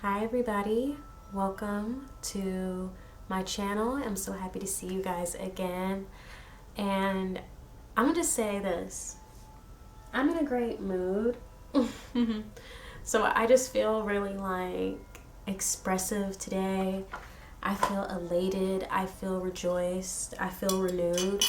Hi everybody, welcome to my channel. I'm so happy to see you guys again, and I'm gonna just say this: I'm in a great mood. So I just feel really expressive today. I feel elated, I feel rejoiced, I feel renewed.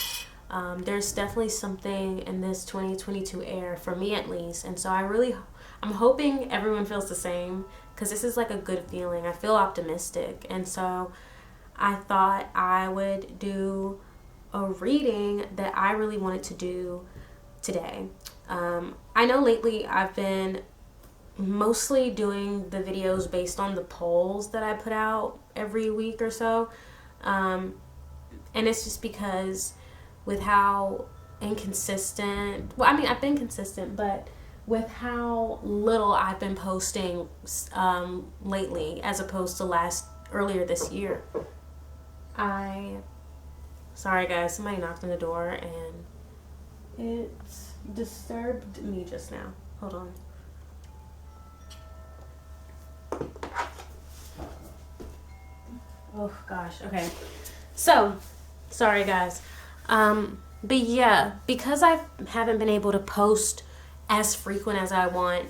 There's definitely something in this 2022 air, for me at least, and so I'm hoping everyone feels the same, because this is like a good feeling. I feel optimistic, and so I thought I would do a reading that I really wanted to do today. I know lately I've been mostly doing the videos based on the polls that I put out every week or so, and it's just because with how inconsistent, well, I mean, I've been consistent, but with how little I've been posting lately as opposed to earlier this year. Sorry guys, somebody knocked on the door and it disturbed me just now. Hold on. Oh gosh, okay. So, sorry guys. But yeah, because I haven't been able to post as frequent as I want,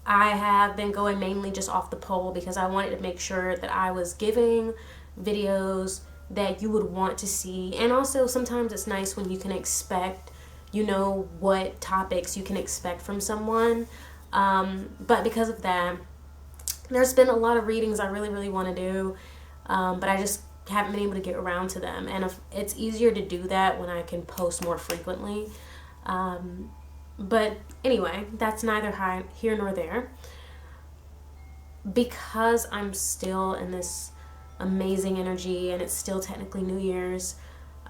I have been going mainly just off the poll, because I wanted to make sure that I was giving videos that you would want to see. And also sometimes it's nice when you can expect, what topics you can expect from someone. But because of that, there's been a lot of readings I really, really want to do, but I just haven't been able to get around to them. And it's easier to do that when I can post more frequently. But anyway, that's neither here nor there. Because I'm still in this amazing energy and it's still technically New Year's,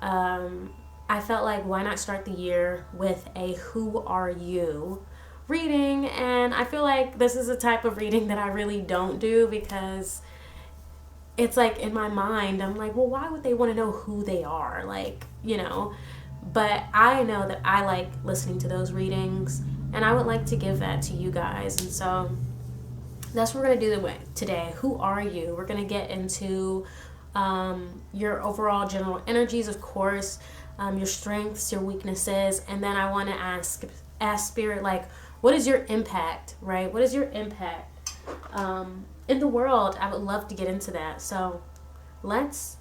I felt like, why not start the year with a Who Are You reading? And I feel like this is a type of reading that I really don't do, because it's like in my mind, I'm like, well, why would they want to know who they are? But I know that I like listening to those readings, and I would like to give that to you guys. And so that's what we're going to do today. Who are you? We're going to get into your overall general energies, of course, your strengths, your weaknesses, and then I want to ask Spirit, what is your impact, right? What is your impact in the world? I would love to get into that. So let's,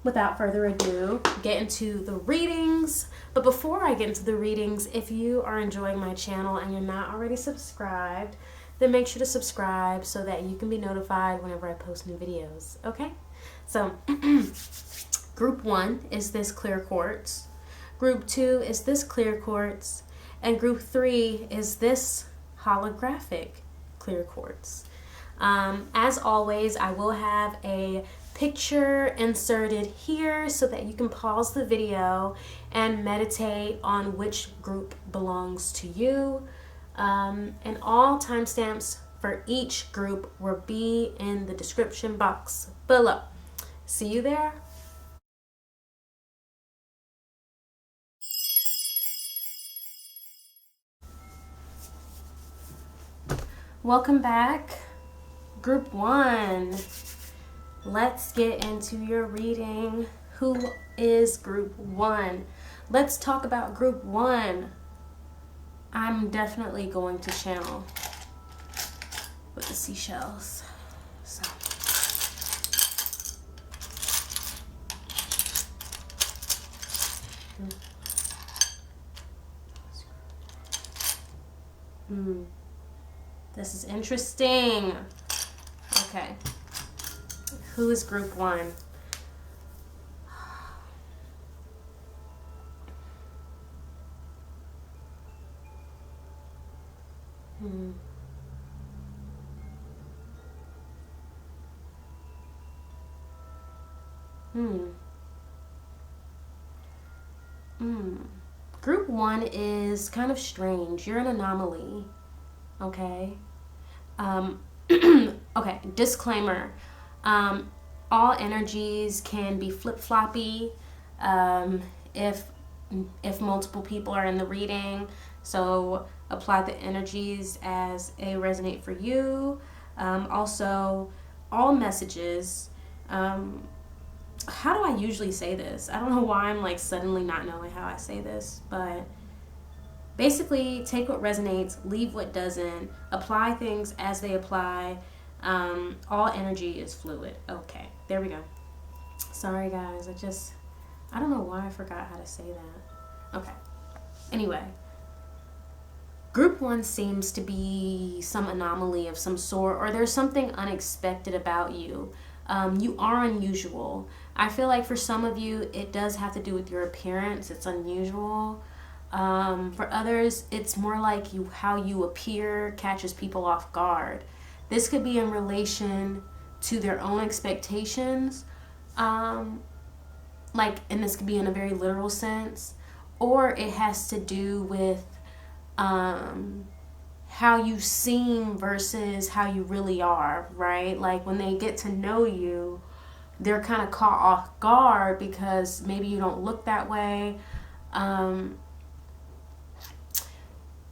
without further ado, get into the readings. But before I get into the readings, if you are enjoying my channel and you're not already subscribed, then make sure to subscribe so that you can be notified whenever I post new videos, okay? So, group 1 is this clear quartz. Group 2 is this clear quartz. And group 3 is this holographic clear quartz. As always, I will have a picture inserted here so that you can pause the video and meditate on which group belongs to you. And all timestamps for each group will be in the description box below. See you there. Welcome back, group 1. Let's get into your reading. Who is group 1? Let's talk about group 1. I'm definitely going to channel with the seashells. So. This is interesting. Okay. Who is group 1? Group 1 is kind of strange. You're an anomaly. Okay? Okay, disclaimer. All energies can be flip-floppy if multiple people are in the reading. So apply the energies as they resonate for you. Also, all messages. How do I usually say this? I don't know why I'm like suddenly not knowing how I say this, but basically take what resonates, leave what doesn't, apply things as they apply. All energy is fluid. Okay, there we go. Sorry guys, I don't know why I forgot how to say that. Okay. Anyway, group 1 seems to be some anomaly of some sort, or there's something unexpected about you. You are unusual. I feel like for some of you, it does have to do with your appearance. It's unusual. For others, it's more like how you appear catches people off guard. This could be in relation to their own expectations, and this could be in a very literal sense, or it has to do with how you seem versus how you really are, right? Like when they get to know you, they're kind of caught off guard because maybe you don't look that way.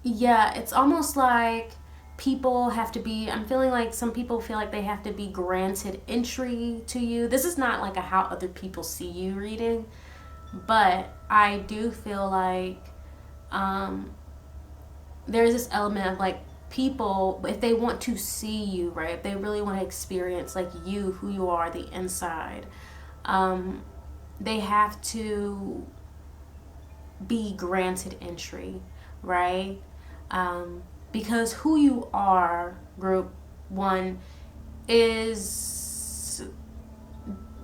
Yeah, it's almost like people have to be, I'm feeling like some people feel like they have to be granted entry to you. This is not like a how other people see you reading, but I do feel like there's this element of like people, if they want to see you, right, if they really want to experience like you, who you are, the inside, they have to be granted entry, right? Because who you are, group 1, is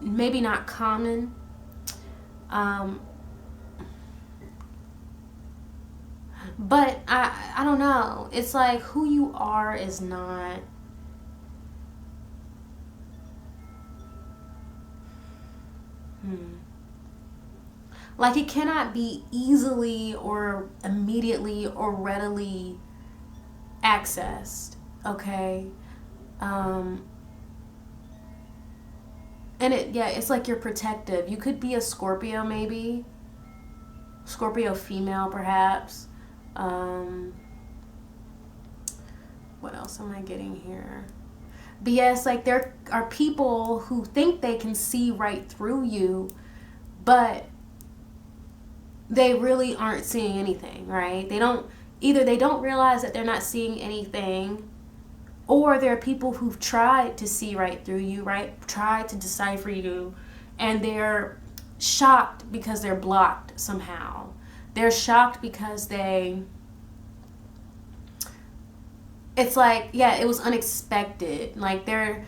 maybe not common. But I don't know. It's like who you are is not. Like it cannot be easily or immediately or readily accessed. Okay. And it's like you're protective. You could be a Scorpio, maybe. Scorpio female, perhaps. What else am I getting here? But yes, like there are people who think they can see right through you, but they really aren't seeing anything, right? They don't realize that they're not seeing anything, or there are people who've tried to see right through you, right? Tried to decipher you, and they're shocked because they're blocked somehow. They're shocked because it's like, yeah, it was unexpected. Like they're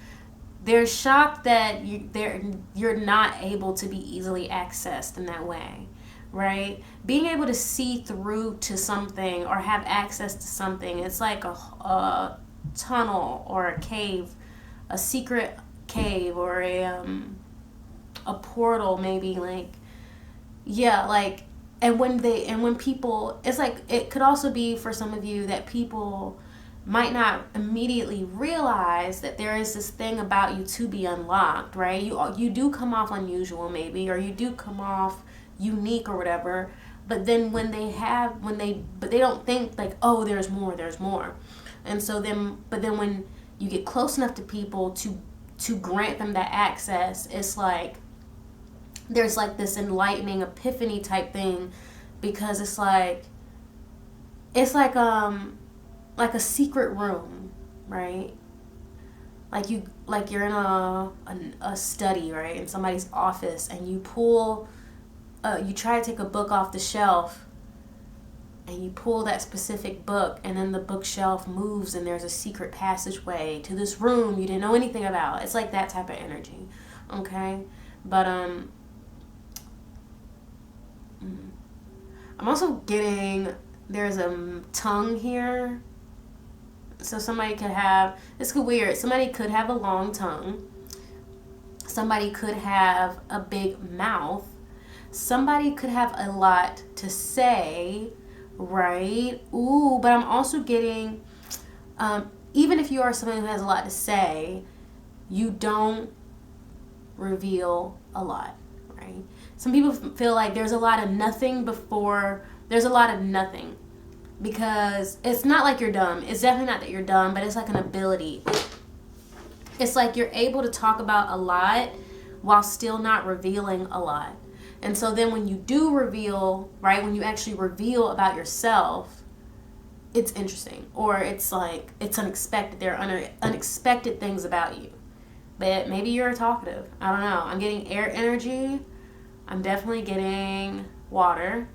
shocked that you're not able to be easily accessed in that way, right? Being able to see through to something or have access to something, it's like a tunnel or a cave, a secret cave, or a portal, maybe, like, yeah, like. And when people, it's like, it could also be for some of you that people might not immediately realize that there is this thing about you to be unlocked, right? You do come off unusual, maybe, or you do come off unique or whatever, but then but they don't think like, oh, there's more. And so but then when you get close enough to people to grant them that access, it's like there's like this enlightening epiphany type thing, because it's like a secret room, right? Like you're in a study, right, in somebody's office, and you try to take a book off the shelf, and you pull that specific book, and then the bookshelf moves, and there's a secret passageway to this room you didn't know anything about. It's like that type of energy, okay? But I'm also getting, there's a tongue here. So somebody could have, this could be weird, somebody could have a long tongue. Somebody could have a big mouth. Somebody could have a lot to say, right? Ooh, but I'm also getting, even if you are someone who has a lot to say, you don't reveal a lot, right? Some people feel like there's a lot of nothing before, there's a lot of nothing. Because it's not like you're dumb. It's definitely not that you're dumb, but it's like an ability. it's like you're able to talk about a lot while still not revealing a lot. And so then when you do reveal, right, when you actually reveal about yourself, it's interesting, or it's like it's unexpected. There are unexpected things about you. But maybe you're talkative. I don't know. I'm getting air energy. I'm definitely getting water.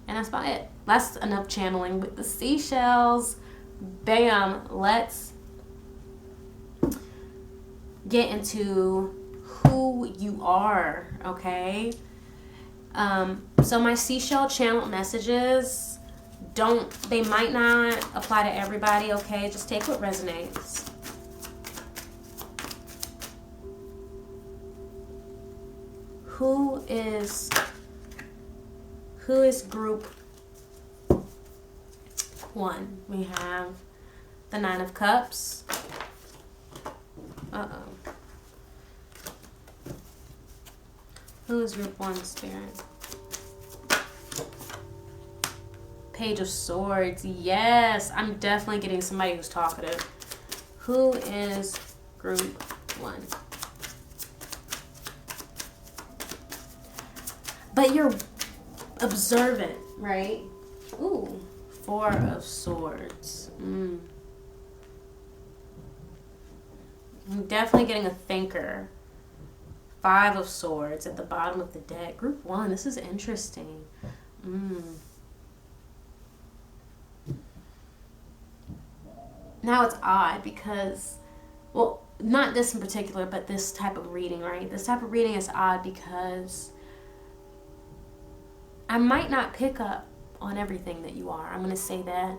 And that's about it. That's enough channeling with the seashells. Bam. Let's get into who you are, okay? So my seashell channeled messages, they might not apply to everybody, okay? Just take what resonates. Who is group 1? We have the 9 of Cups. Who is group 1, Spirit? Page of Swords. Yes, I'm definitely getting somebody who's talkative. Who is group 1? But you're observant, right? Ooh, 4 of Swords. I'm definitely getting a thinker. 5 of Swords at the bottom of the deck. Group 1, this is interesting. Now it's odd because, well, not this in particular, but this type of reading, right? This type of reading is odd because I might not pick up on everything that you are. I'm going to say that.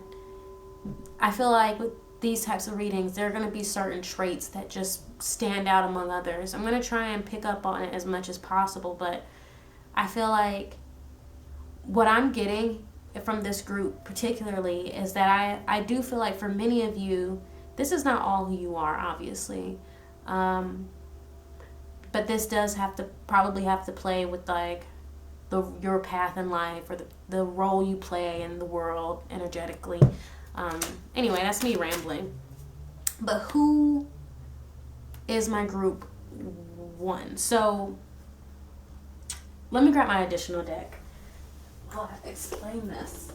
I feel like with these types of readings, there are going to be certain traits that just stand out among others. I'm going to try and pick up on it as much as possible, but I feel like what I'm getting from this group particularly is that I do feel like for many of you, this is not all who you are, obviously. But this does probably have to play with like your path in life, or the role you play in the world energetically. Anyway, that's me rambling. But who is my group 1? So let me grab my additional deck. I'll have to explain this.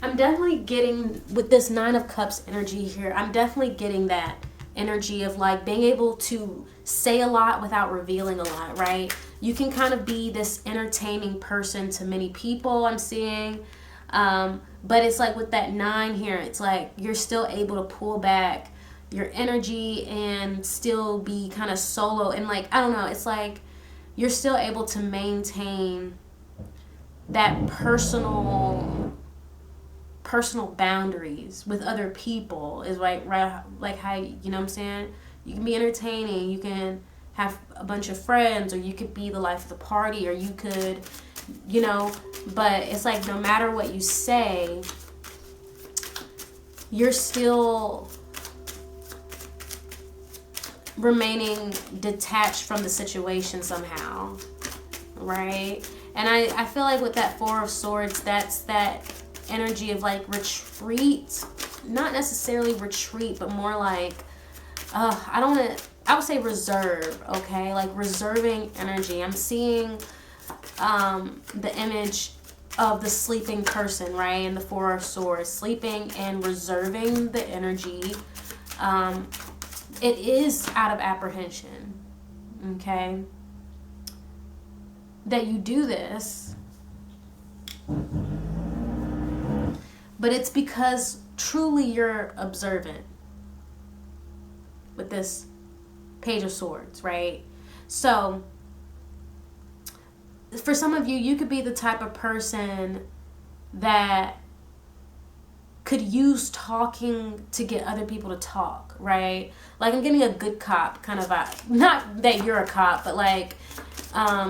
I'm definitely getting, with this 9 of Cups energy here, I'm definitely getting that energy of like being able to say a lot without revealing a lot, right? You can kind of be this entertaining person to many people, I'm seeing. But it's like with that 9 here, it's like you're still able to pull back your energy and still be kind of solo. And like, I don't know, it's like you're still able to maintain that personal boundaries with other people, is like, right, like how, you know what I'm saying? You can be entertaining, you can have a bunch of friends, or you could be the life of the party, or you could, you know, but it's like no matter what you say, you're still remaining detached from the situation somehow, right? And I feel like with that 4 of Swords, that's that energy of like retreat, not necessarily retreat, but more like, I would say reserve, okay? Like reserving energy. I'm seeing the image of the sleeping person, right? And the 4 of Swords, sleeping and reserving the energy. It is out of apprehension, okay? That you do this, but it's because truly you're observant with this Page of Swords, right? So for some of you, you could be the type of person that could use talking to get other people to talk, right? Like I'm getting a good cop kind of vibe. Not that you're a cop, but like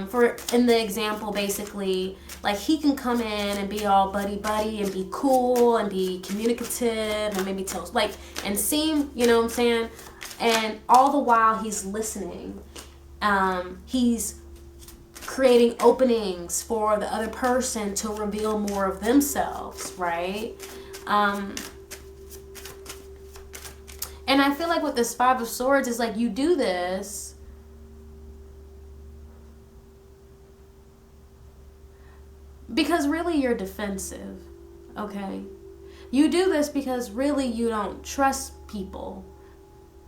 for in the example, basically, like he can come in and be all buddy and be cool and be communicative and maybe tell like and seem, you know what I'm saying? And all the while he's listening, he's creating openings for the other person to reveal more of themselves, right? And And I feel like with this Five of Swords is like, you do this because really you're defensive, okay? You do this because really you don't trust people.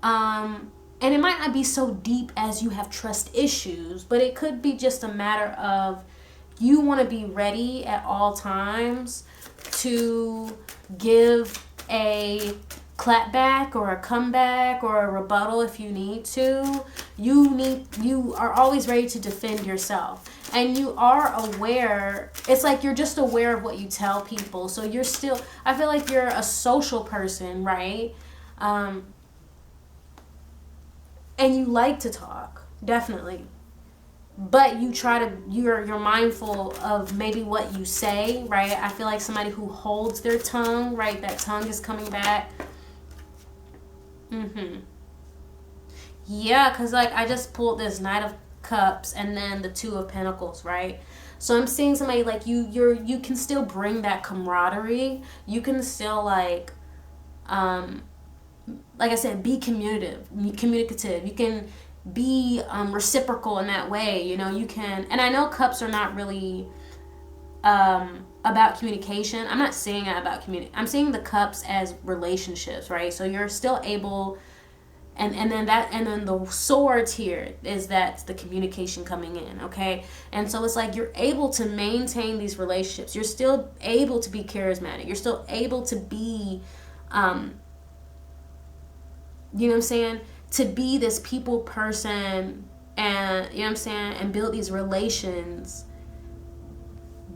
And it might not be so deep as you have trust issues, but it could be just a matter of you want to be ready at all times to give a clapback or a comeback or a rebuttal if you need to. You are always ready to defend yourself. And you are aware, it's like you're just aware of what you tell people. So you're still, I feel like you're a social person, right? And you like to talk, definitely. But you try to, you're mindful of maybe what you say, right? I feel like somebody who holds their tongue, right? That tongue is coming back. Yeah, because like I just pulled this Knight of Cups and then the Two of Pentacles, right? So I'm seeing somebody like you can still bring that camaraderie. You can still like I said, be communicative. You can be reciprocal in that way. You know, you can, and I know cups are not really about communication. I'm not saying that about I'm seeing the cups as relationships, right? So you're still able, and then the swords here is that's the communication coming in, okay? And so it's like you're able to maintain these relationships. You're still able to be charismatic. You're still able to be you know what I'm saying? To be this people person and, you know what I'm saying? And build these relations,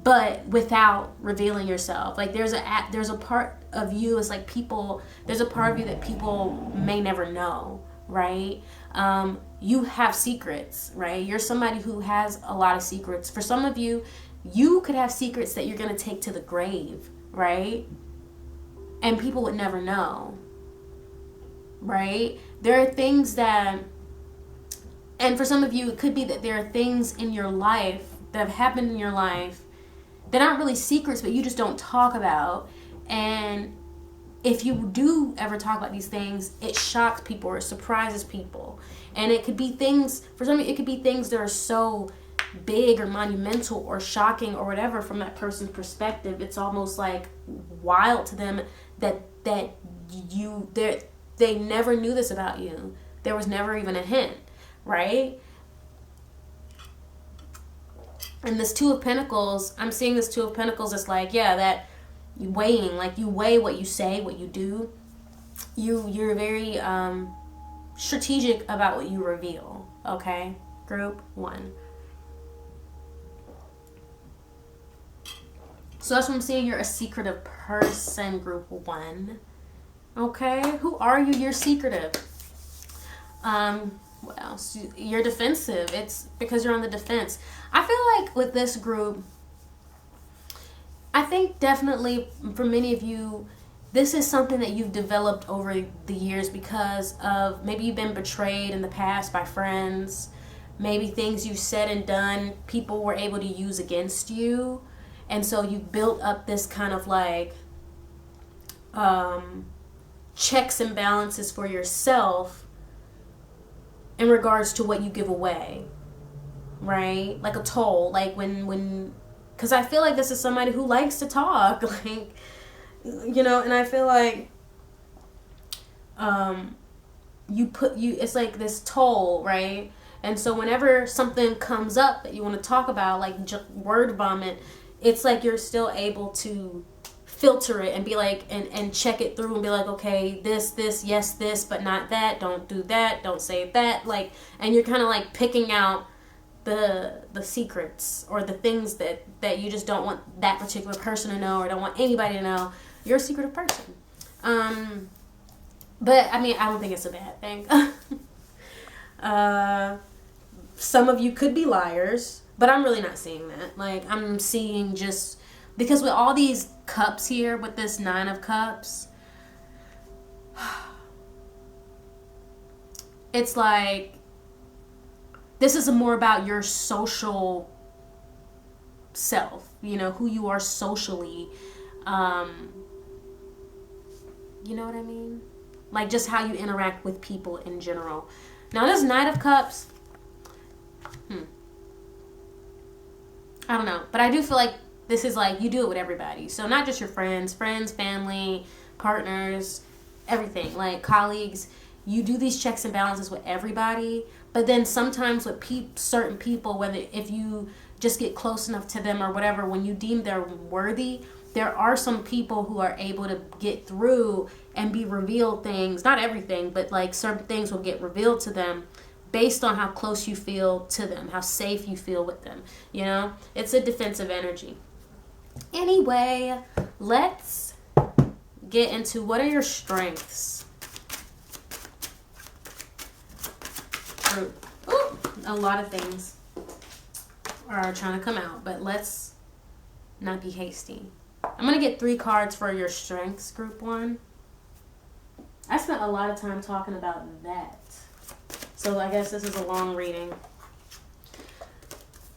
but without revealing yourself. Like there's a part of you, it's like people, there's a part of you that people may never know, right? You have secrets, right? You're somebody who has a lot of secrets. For some of you, you could have secrets that you're going to take to the grave, right? And people would never know. Right? There are things that, and for some of you, it could be that there are things in your life that have happened in your life that aren't really secrets, but you just don't talk about. And if you do ever talk about these things, it shocks people or it surprises people. And it could be things, for some of you, it could be things that are so big or monumental or shocking or whatever from that person's perspective. It's almost like wild to them that they never knew this about you. There was never even a hint, right? And this Two of Pentacles, I'm seeing this Two of Pentacles as like, yeah, that weighing, like you weigh what you say, what you do. You're very strategic about what you reveal, okay? Group 1. So that's what I'm seeing. You're a secretive person, group 1. Okay, who are you? You're secretive. What else? You're defensive. It's because you're on the defense. I feel like with this group, I think definitely for many of you, this is something that you've developed over the years because of maybe you've been betrayed in the past by friends. Maybe things you've said and done, people were able to use against you. And so you built up this kind of like checks and balances for yourself in regards to what you give away, right? Like a toll, like when because I feel like this is somebody who likes to talk, like, you know, and I feel like it's like this toll, right? And so whenever something comes up that you want to talk about, like word vomit, it's like you're still able to filter it and be like, and check it through and be like, okay, this, yes, this, but not that, don't do that, don't say that, like, and you're kind of like picking out the secrets or the things that you just don't want that particular person to know or don't want anybody to know. You're a secretive person. But I mean, I don't think it's a bad thing. Some of you could be liars, but I'm really not seeing that. Like, I'm seeing just, because with all these cups here, with this Nine of Cups, it's like, this is more about your social self, you know, who you are socially. You know what I mean? like just how you interact with people in general. Now this Knight of Cups, I don't know, but I do feel like this is like you do it with everybody. So not just your friends, family, partners, everything, like colleagues. You do these checks and balances with everybody, but then sometimes with certain people, whether if you just get close enough to them or whatever, when you deem they're worthy, there are some people who are able to get through and be revealed things, not everything, but like certain things will get revealed to them based on how close you feel to them, how safe you feel with them. You know, it's a defensive energy. Anyway, let's get into what are your strengths. Ooh, a lot of things are trying to come out, but let's not be hasty. I'm going to get 3 cards for your strengths, group 1. I spent a lot of time talking about that. So I guess this is a long reading.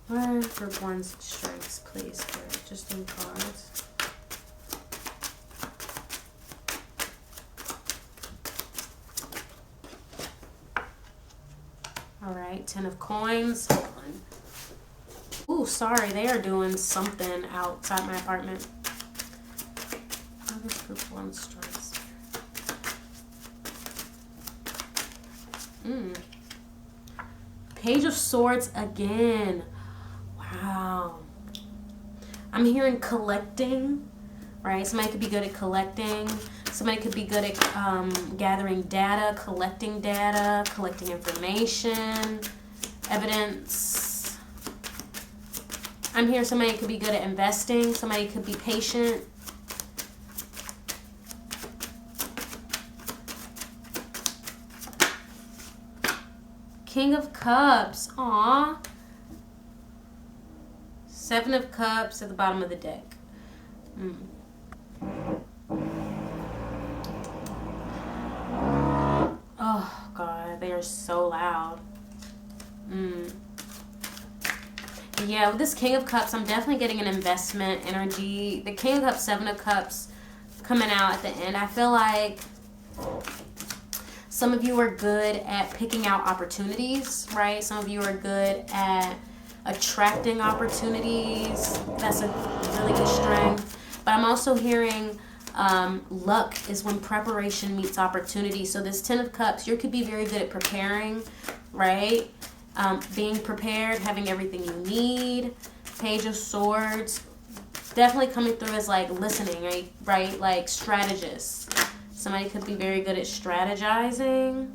What are group 1's strengths, please? Spirit? Just 3 cards. All right, 10 of coins. Hold on. Ooh, sorry, they are doing something outside my apartment. What is group 1's strengths? Page of Swords again. Wow. I'm hearing collecting, right? Somebody could be good at collecting. Somebody could be good at gathering data, collecting information, evidence. I'm hearing somebody could be good at investing. Somebody could be patient. King of Cups. Aw. 7 of Cups at the bottom of the deck. Oh, God. They are so loud. Yeah, with this King of Cups, I'm definitely getting an investment energy. The King of Cups, 7 of Cups coming out at the end. I feel like some of you are good at picking out opportunities, right? Some of you are good at attracting opportunities. That's a really good strength. But I'm also hearing luck is when preparation meets opportunity. So this 10 of Cups, you could be very good at preparing, right? Being prepared, having everything you need. Page of Swords, definitely coming through as like listening, right? Like strategist. Somebody could be very good at strategizing.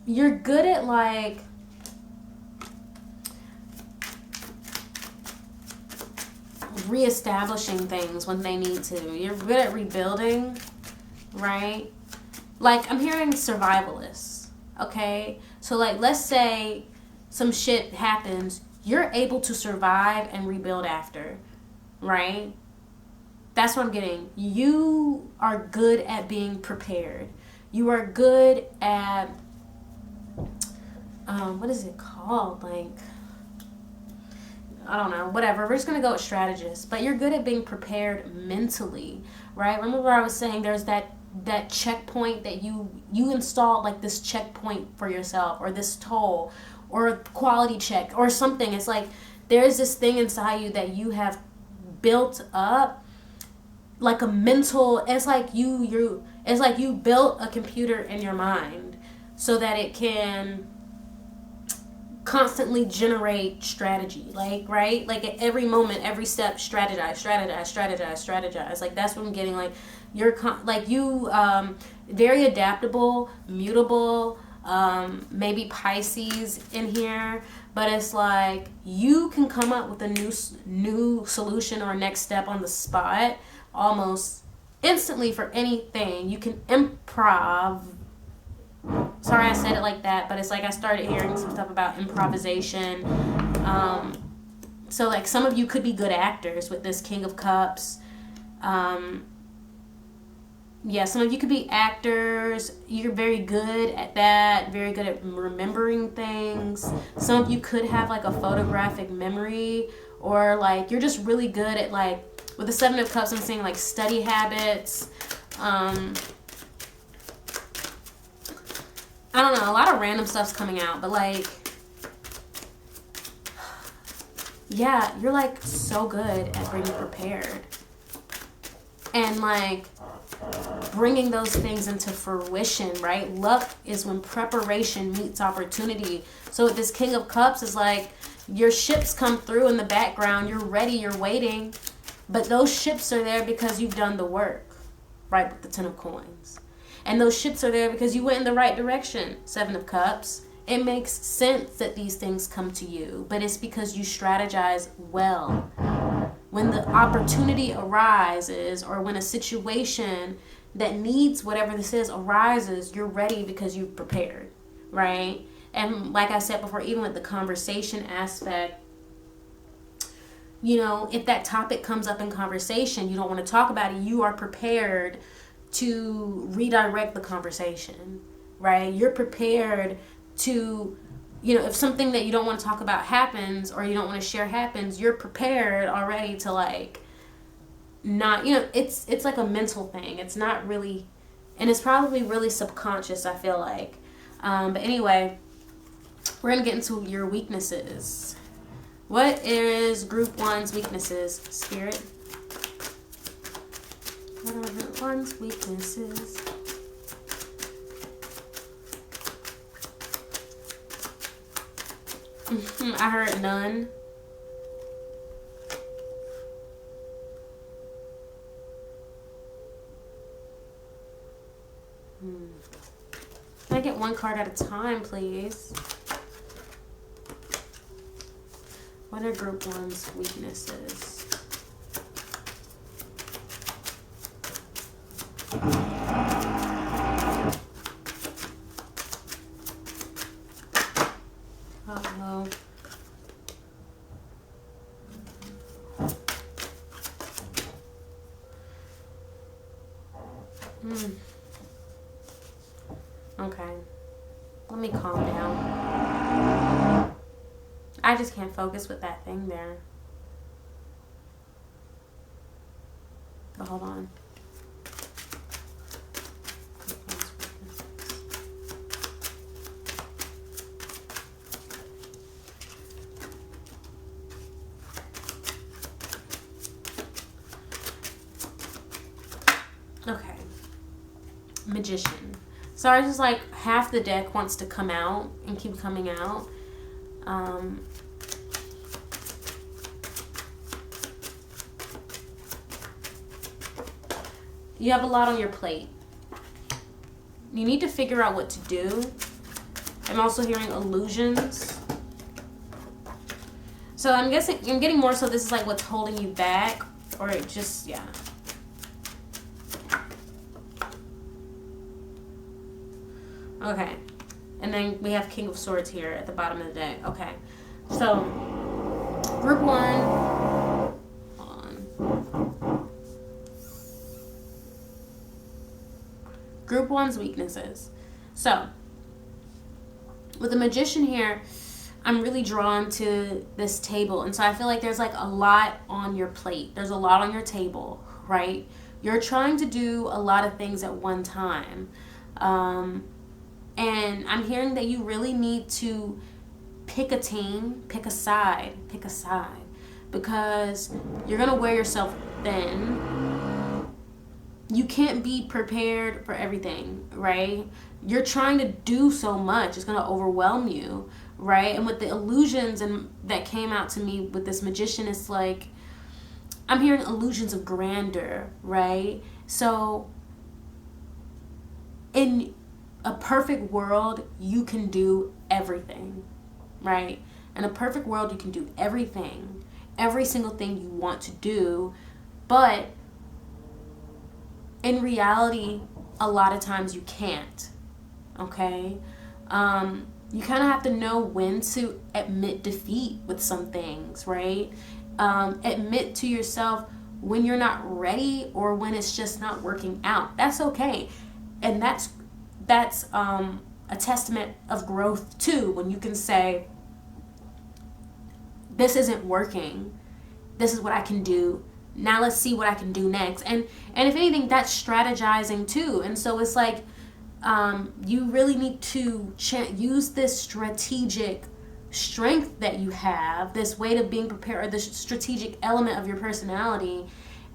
You're good at like reestablishing things when they need to. You're good at rebuilding, right? Like I'm hearing survivalists, okay? So like let's say some shit happens, you're able to survive and rebuild after, right? That's what I'm getting. You are good at being prepared. You are good at, what is it called? Like, I don't know, whatever. We're just going to go with strategist. But you're good at being prepared mentally, right? Remember I was saying there's that checkpoint that you installed, like this checkpoint for yourself, or this toll, or a quality check, or something. It's like there's this thing inside you that you have built up, like a mental, it's like you built a computer in your mind so that it can constantly generate strategy, like, right? Like at every moment, every step, strategize. Like that's what I'm getting. Like you're very adaptable, mutable, maybe Pisces in here, but it's like you can come up with a new solution or next step on the spot almost instantly for anything. You can improv. Sorry I said it like that, but it's like I started hearing some stuff about improvisation. So like some of you could be good actors with this King of Cups. Yeah, some of you could be actors. You're very good at that, very good at remembering things. Some of you could have like a photographic memory, or like you're just really good at like With the Seven of Cups, I'm seeing like study habits. I don't know, a lot of random stuff's coming out, but like, yeah, you're like so good at being prepared. And like bringing those things into fruition, right? Luck is when preparation meets opportunity. So with this King of Cups is like your ships come through in the background. You're ready, you're waiting. But those ships are there because you've done the work, right? With the Ten of Coins. And those ships are there because you went in the right direction, Seven of Cups. It makes sense that these things come to you, but it's because you strategize well. When the opportunity arises, or when a situation that needs whatever this is arises, you're ready because you've prepared, right? And like I said before, even with the conversation aspect, you know, if that topic comes up in conversation, you don't want to talk about it, you are prepared to redirect the conversation, right? You're prepared to, you know, if something that you don't want to talk about happens or you don't want to share happens, you're prepared already to like not, you know, it's like a mental thing. It's not really, and it's probably really subconscious, I feel like. But anyway, we're going to get into your weaknesses. What is Group 1's weaknesses, Spirit? What are Group 1's weaknesses? I heard none. Can I get one card at a time, please? What are Group 1's weaknesses? Uh-oh. Okay. Let me calm down. I just can't focus with that thing there. But hold on. Okay. Magician. So I just like half the deck wants to come out and keep coming out. You have a lot on your plate. You need to figure out what to do. I'm also hearing illusions. So I'm guessing, I'm getting more so this is like what's holding you back, or it just, yeah. Okay. And then we have King of Swords here at the bottom of the deck. Okay. So, Group 1. Hold on. Group 1's weaknesses. So, with the Magician here, I'm really drawn to this table. And so I feel like there's like a lot on your plate. There's a lot on your table, right? You're trying to do a lot of things at one time. And I'm hearing that you really need to pick a team, pick a side, because you're going to wear yourself thin. You can't be prepared for everything, right? You're trying to do so much. It's going to overwhelm you, right? And with the illusions and that came out to me with this Magician, it's like, I'm hearing illusions of grandeur, right? So in a perfect world, you can do everything, right? In a perfect world, you can do everything, every single thing you want to do, but in reality, a lot of times you can't, okay? You kind of have to know when to admit defeat with some things, right? Admit to yourself when you're not ready or when it's just not working out. That's okay. And that's a testament of growth too, when you can say, this isn't working, this is what I can do, now let's see what I can do next. And if anything, that's strategizing too. And so it's like, you really need to use this strategic strength that you have, this way of being prepared, or this strategic element of your personality,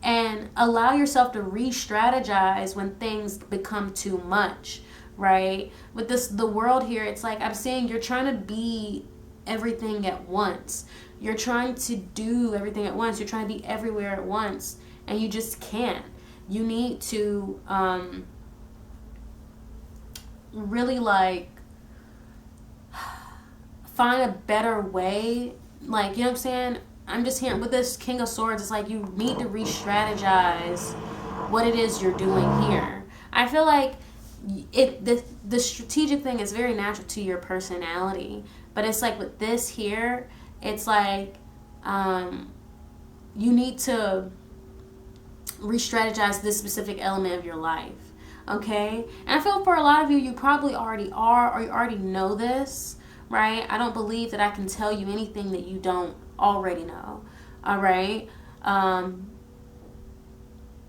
and allow yourself to re-strategize when things become too much, right? With the world here, it's like I'm saying, you're trying to be everything at once. You're trying to do everything at once. You're trying to be everywhere at once, and you just can't. You need to really like find a better way. Like, you know what I'm saying? I'm just hearing with this King of Swords, it's like you need to re-strategize what it is you're doing here. I feel like the strategic thing is very natural to your personality, but it's like with this here, it's like you need to re-strategize this specific element of your life. Okay? And I feel for a lot of you, you probably already are, or you already know this, right? I don't believe that I can tell you anything that you don't already know. All right?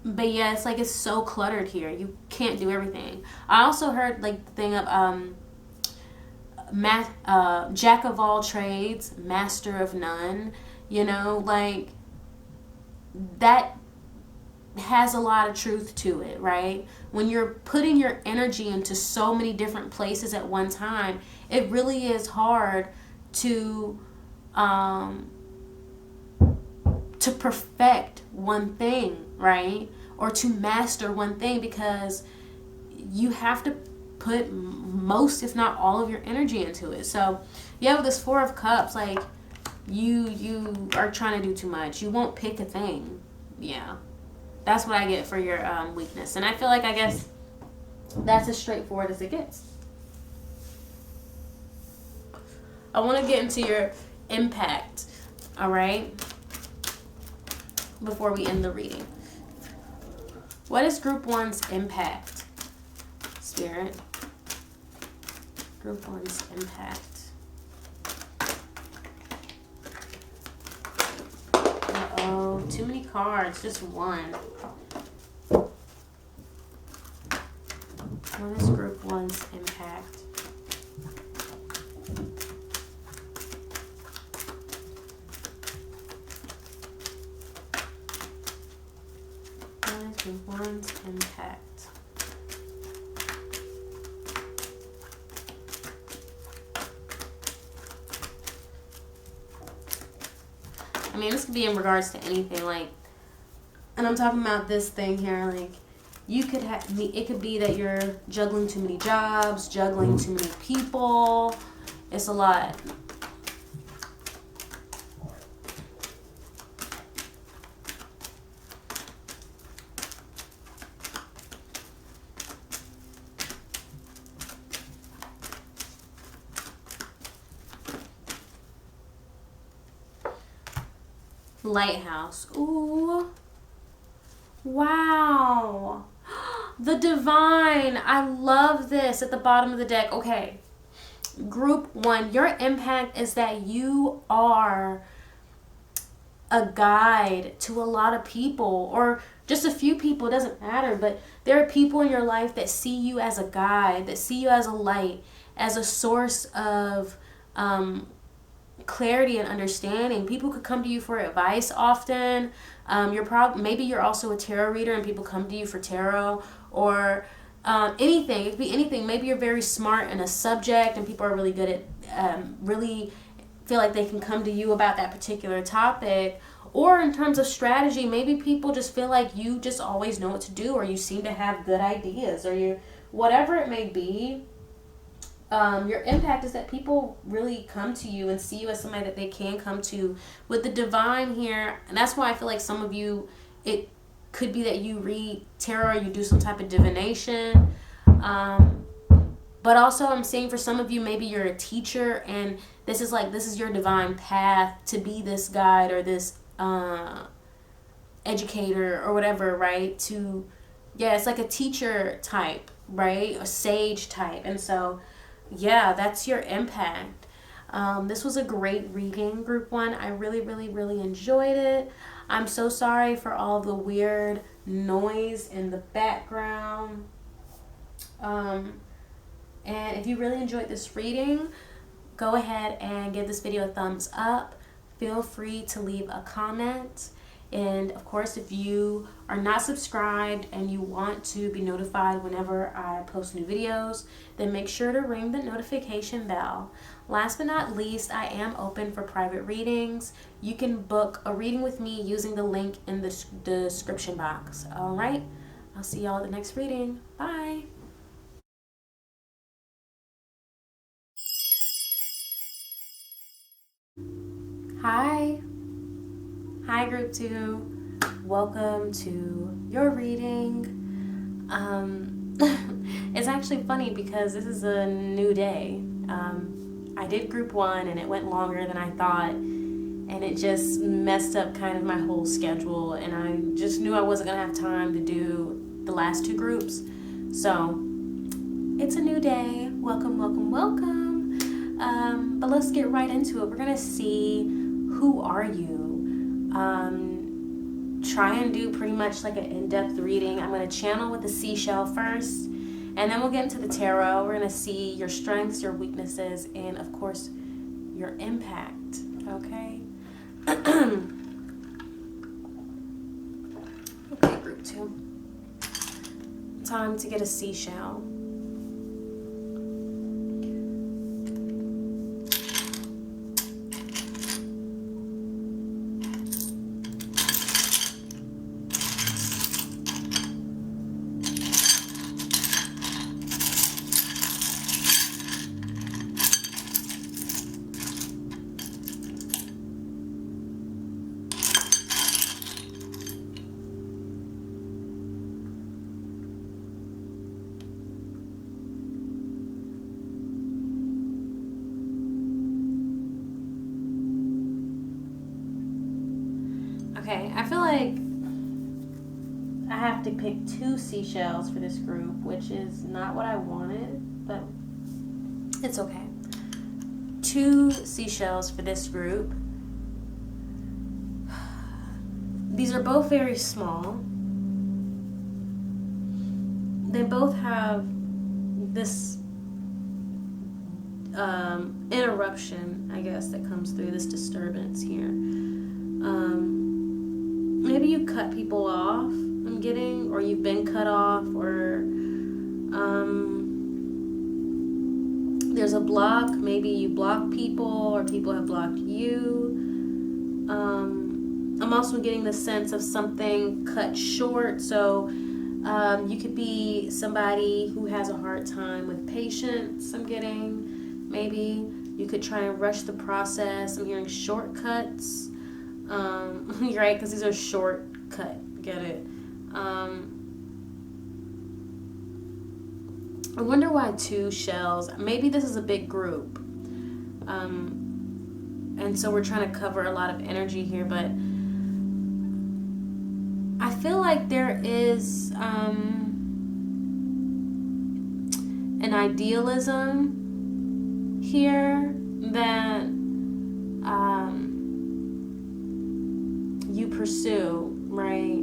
But yeah, it's like it's so cluttered here. You can't do everything. I also heard like the thing of jack of all trades, master of none. You know, like that has a lot of truth to it, right? When you're putting your energy into so many different places at one time, it really is hard to perfect one thing, right? Or to master one thing, because you have to put most, if not all, of your energy into it. So yeah, with this Four of Cups, like you are trying to do too much. You won't pick a thing. Yeah. That's what I get for your weakness. And I feel like, I guess, that's as straightforward as it gets. I want to get into your impact, all right, before we end the reading. What is Group 1's impact, Spirit? Group 1's impact. Uh-oh, too many cards, just one. What is Group 1's impact? What is Group 1's impact? I mean, this could be in regards to anything, like, and I'm talking about this thing here, like, you could have, it could be that you're juggling too many jobs, juggling too many people. It's a lot. Lighthouse. Ooh. Wow. The Divine. I love this at the bottom of the deck. Okay. Group 1. Your impact is that you are a guide to a lot of people, or just a few people. It doesn't matter. But there are people in your life that see you as a guide, that see you as a light, as a source of clarity and understanding. People could come to you for advice often. Maybe you're also a tarot reader and people come to you for tarot, or anything. It could be anything. Maybe you're very smart in a subject and people are really good at really feel like they can come to you about that particular topic. Or in terms of strategy, maybe people just feel like you just always know what to do, or you seem to have good ideas, or you, whatever it may be. Your impact is that people really come to you and see you as somebody that they can come to. With the Divine here, and that's why I feel like some of you, it could be that you read tarot or you do some type of divination. But also I'm seeing for some of you, maybe you're a teacher and this is your divine path to be this guide or this educator or whatever, right? It's like a teacher type, right? A sage type. And so yeah, that's your impact. This was a great reading, group 1. I really, really, really enjoyed it. I'm so sorry for all the weird noise in the background. And if you really enjoyed this reading, go ahead and give this video a thumbs up. Feel free to leave a comment. And of course, if you are not subscribed and you want to be notified whenever I post new videos, then make sure to ring the notification bell. Last but not least, I am open for private readings. You can book a reading with me using the link in the description box. All right, I'll see y'all at the next reading. Bye. Hi group 2. Welcome to your reading. It's actually funny because this is a new day. I did group 1 and it went longer than I thought, and it just messed up kind of my whole schedule, and I just knew I wasn't gonna have time to do the last 2 groups. So it's a new day. Welcome. But let's get right into it. We're gonna see who are you. Try and do pretty much like an in-depth reading. I'm going to channel with the seashell first, and then we'll get into the tarot. We're going to see your strengths, your weaknesses, and of course your impact. Okay. Okay, group 2. Time to get a seashell. Okay, I feel like I have to pick 2 seashells for this group, which is not what I wanted, but it's okay. 2 seashells for this group. These are both very small. They both have this interruption, I guess, that comes through, this disturbance here. Maybe you cut people off, I'm getting, or you've been cut off, or there's a block. Maybe you block people, or people have blocked you. I'm also getting the sense of something cut short. So you could be somebody who has a hard time with patience, I'm getting. Maybe you could try and rush the process. I'm hearing shortcuts. Right, because these are shortcut. Get it? I wonder why 2 shells. Maybe this is a big group, and so we're trying to cover a lot of energy here. But I feel like there is an idealism here that you pursue, right?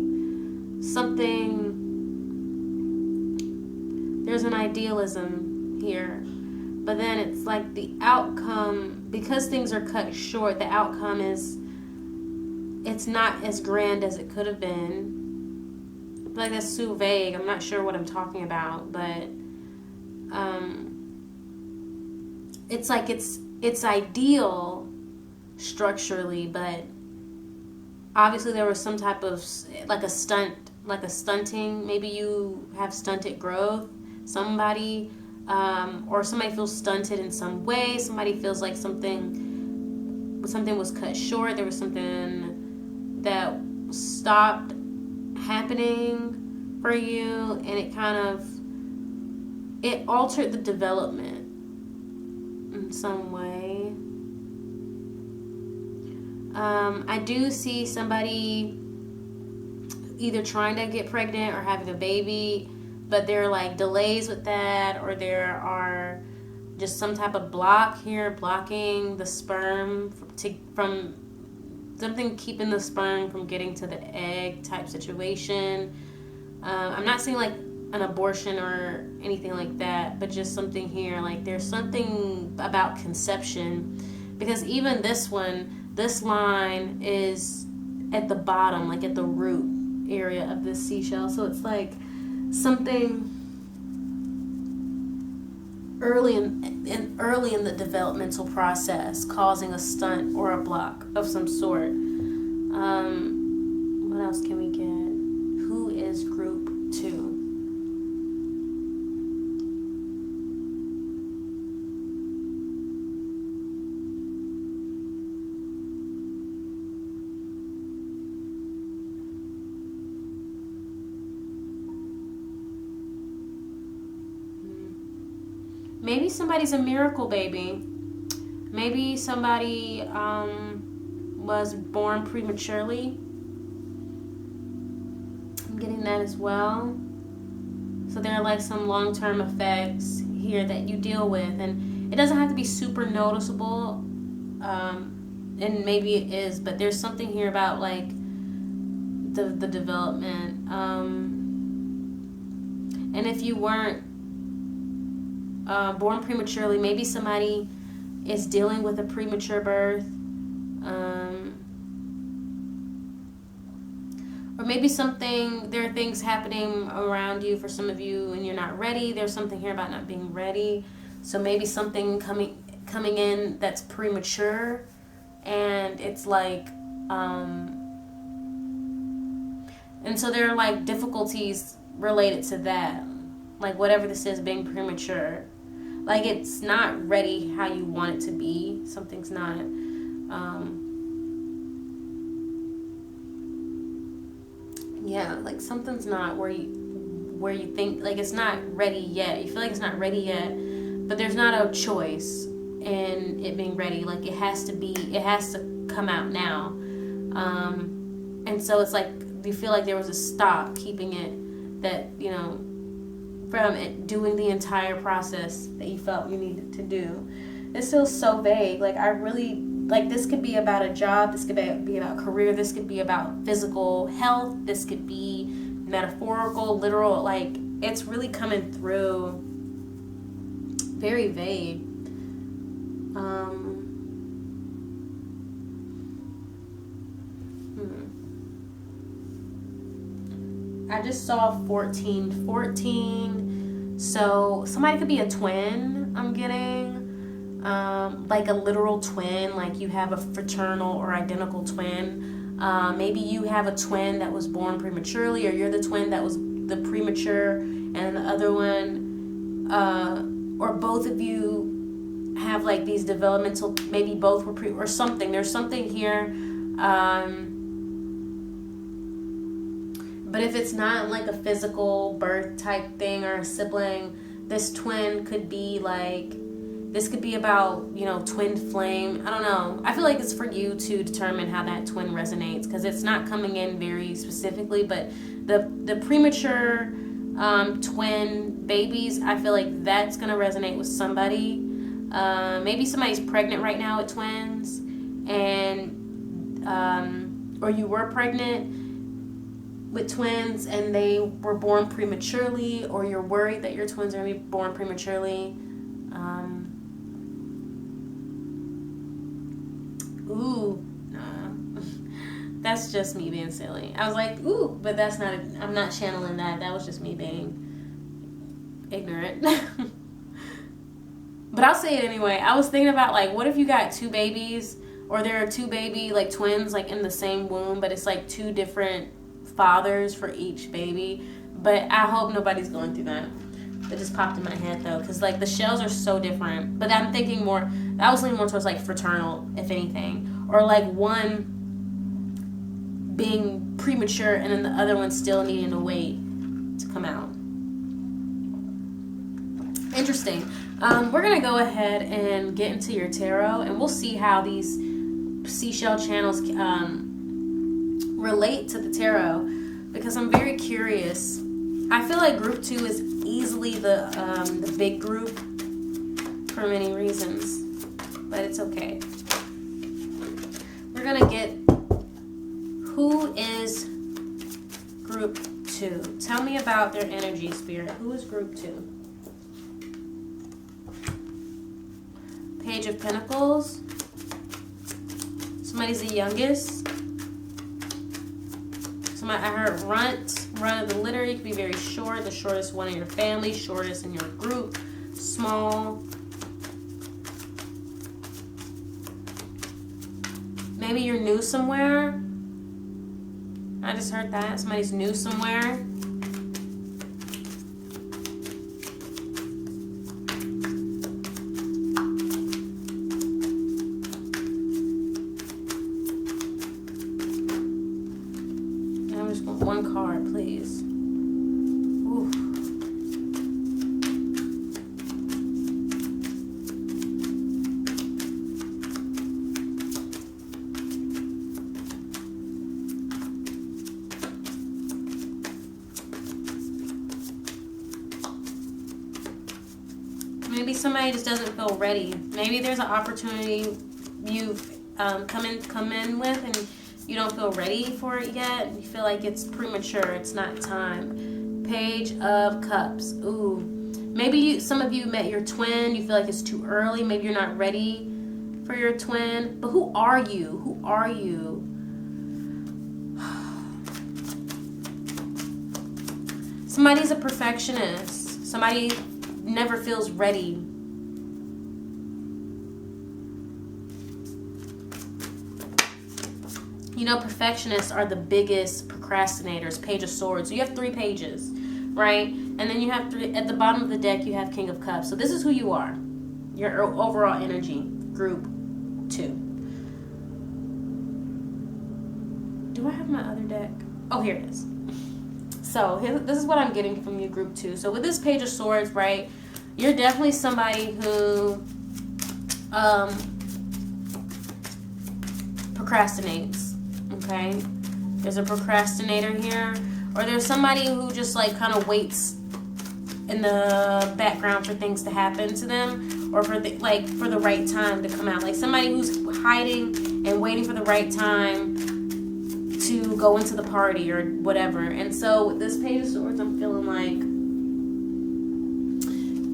There's an idealism here, but then it's like the outcome, because things are cut short, the outcome it's not as grand as it could have been. I feel like that's too vague. I'm not sure what I'm talking about, but it's like it's ideal structurally, but obviously there was some type of like a stunting. Maybe you have stunted growth. Somebody or somebody feels stunted in some way. Somebody feels like something was cut short. There was something that stopped happening for you, and it altered the development in some way. I do see somebody either trying to get pregnant or having a baby, but there are like delays with that, or there are just some type of block here, blocking the sperm from something, keeping the sperm from getting to the egg type situation. I'm not saying like an abortion or anything like that, but just something here, like there's something about conception, because even this line is at the bottom, like at the root area of this seashell. So it's like something early in the developmental process causing a stunt or a block of some sort. What else can we get? Who is group 2? Maybe somebody's a miracle baby. Maybe somebody was born prematurely. I'm getting that as well. So there are like some long-term effects here that you deal with, and it doesn't have to be super noticeable, and maybe it is, but there's something here about like the development. And if you weren't born prematurely, maybe somebody is dealing with a premature birth, or maybe there are things happening around you for some of you and you're not ready. There's something here about not being ready. So maybe something coming in that's premature, and it's like and so there are like difficulties related to that, like whatever this is, being premature. Like it's not ready how you want it to be. Something's not. Like something's not where you think, like it's not ready yet. You feel like it's not ready yet, but there's not a choice in it being ready. Like it has to come out now. And so it's like you feel like there was a stop keeping it, that, you know, from it doing the entire process that you felt you needed to do. This feels so vague. Like I really, like this could be about a job, this could be about career, this could be about physical health, this could be metaphorical, literal, like it's really coming through very vague. I just saw 14. So somebody could be a twin, I'm getting. Like a literal twin, like you have a fraternal or identical twin. Maybe you have a twin that was born prematurely, or you're the twin that was the premature, and the other one, or both of you have like these developmental, maybe both were or something. There's something here. But if it's not like a physical birth type thing or a sibling, this twin could be like, this could be about, you know, twin flame. I don't know. I feel like it's for you to determine how that twin resonates, because it's not coming in very specifically, but the premature twin babies, I feel like that's going to resonate with somebody. Maybe somebody's pregnant right now with twins, and or you were pregnant with twins and they were born prematurely, or you're worried that your twins are going to be born prematurely. That's just me being silly. I was like, but that's not, I'm not channeling that. That was just me being ignorant. But I'll say it anyway. I was thinking about, like, what if you got two babies, or there are two baby, like, twins, like, in the same womb, but it's, like, two different fathers for each baby. But I hope nobody's going through that. That just popped in my head, though, because, like, the shells are so different. But I'm thinking more, I was leaning more towards, like, fraternal, if anything. Or, like, one being premature and then the other one still needing to wait to come out. Interesting. We're going to go ahead and get into your tarot, and we'll see how these seashell channels relate to the tarot, because I'm very curious. I feel like group 2 is easily the big group for many reasons, but it's okay. We're going to get who is group 2. Tell me about their energy, Spirit. Who is group 2? Page of Pentacles. Somebody's the youngest. Somebody, I heard run of the litter. You could be very short, the shortest one in your family, shortest in your group, small. Maybe you're new somewhere. I just heard that. Somebody's new somewhere. I just want one card, please. Ooh. Maybe somebody just doesn't feel ready. Maybe there's an opportunity you've come in with and you don't feel ready for it yet. You feel like it's premature. It's not time. Page of Cups. Ooh. Maybe some of you met your twin. You feel like it's too early. Maybe you're not ready for your twin. But who are you? Who are you? Somebody's a perfectionist. Somebody never feels ready. You know, perfectionists are the biggest procrastinators. Page of Swords. So you have 3 pages, right? And then you have 3, at the bottom of the deck, you have King of Cups. So this is who you are. Your overall energy. Group 2. Do I have my other deck? Oh, here it is. So this is what I'm getting from you, Group 2. So with this Page of Swords, right, you're definitely somebody who procrastinates. Okay, there's a procrastinator here, or there's somebody who just like kind of waits in the background for things to happen to them, or for the right time to come out. Like somebody who's hiding and waiting for the right time to go into the party or whatever. And so with this Page of Swords, I'm feeling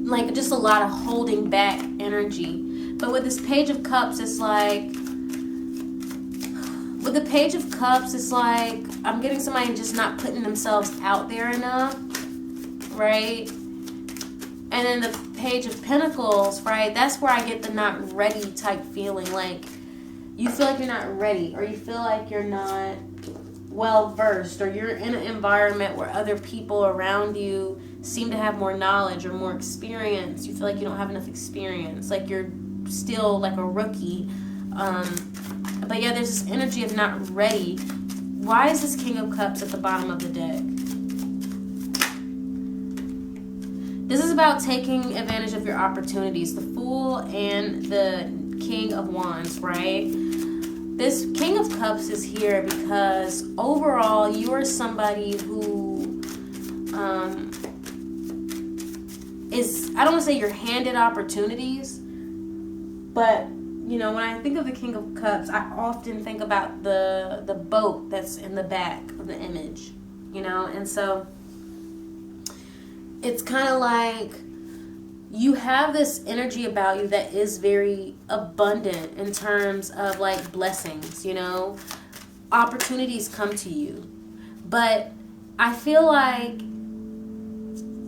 like just a lot of holding back energy. But with this Page of Cups, it's like, with the Page of Cups, it's like I'm getting somebody just not putting themselves out there enough, right? And then the Page of Pentacles, right? That's where I get the not ready type feeling. Like you feel like you're not ready, or you feel like you're not well versed, or you're in an environment where other people around you seem to have more knowledge or more experience. You feel like you don't have enough experience, like you're still like a rookie. But yeah, there's this energy of not ready. Why is this King of Cups at the bottom of the deck? This is about taking advantage of your opportunities. The Fool and the King of Wands, right? This King of Cups is here because overall you are somebody who is, I don't want to say you're handed opportunities, but you know, when I think of the King of Cups, I often think about the boat that's in the back of the image, you know? And so it's kind of like you have this energy about you that is very abundant in terms of like blessings, you know? Opportunities come to you. But I feel like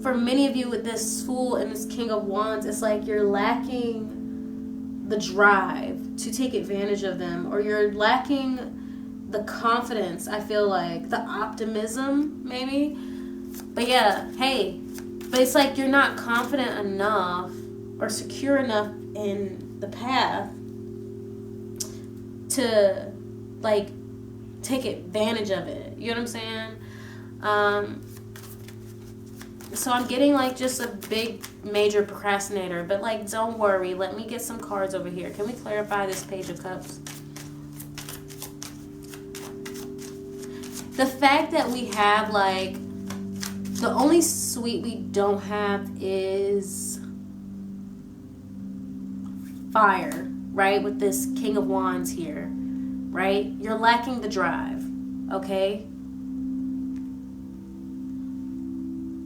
for many of you with this Fool and this King of Wands, it's like you're lacking the drive to take advantage of them, or you're lacking the confidence, I feel like, the optimism maybe. But yeah, hey, but it's like you're not confident enough or secure enough in the path to like take advantage of it. You know what I'm saying? So I'm getting like just a big major procrastinator, but like don't worry, let me get some cards over here. Can we clarify this Page of Cups? The fact that we have like, the only suite we don't have is fire, right? With this King of Wands here, right? You're lacking the drive, okay?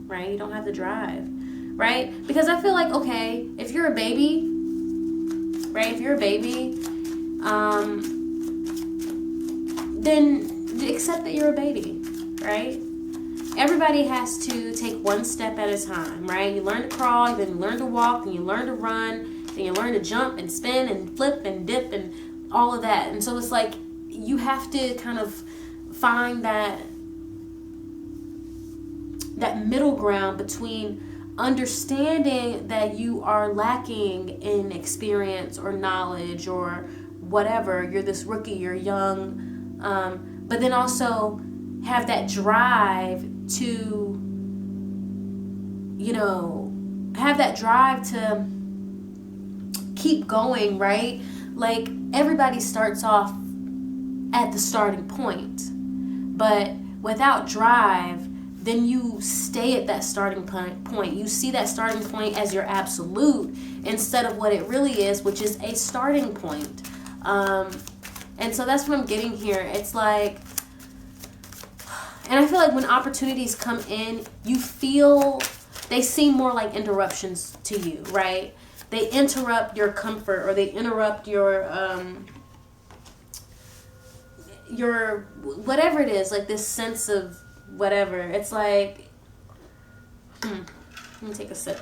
Right? You don't have the drive, right? Because I feel like, okay, if you're a baby, right? If you're a baby, then accept that you're a baby, right? Everybody has to take one step at a time, right? You learn to crawl, then you learn to walk, then you learn to run, then you learn to jump and spin and flip and dip and all of that. And so it's like you have to kind of find that middle ground between understanding that you are lacking in experience or knowledge or whatever. You're this rookie, you're young, but then also have that drive to, have that drive to keep going, right? Like, everybody starts off at the starting point, but without drive, then you stay at that starting point. You see that starting point as your absolute instead of what it really is, which is a starting point. And so that's what I'm getting here. It's like, and I feel like when opportunities come in, they seem more like interruptions to you, right? They interrupt your comfort, or they interrupt your whatever it is, like this sense of whatever. It's like, let me take a sip.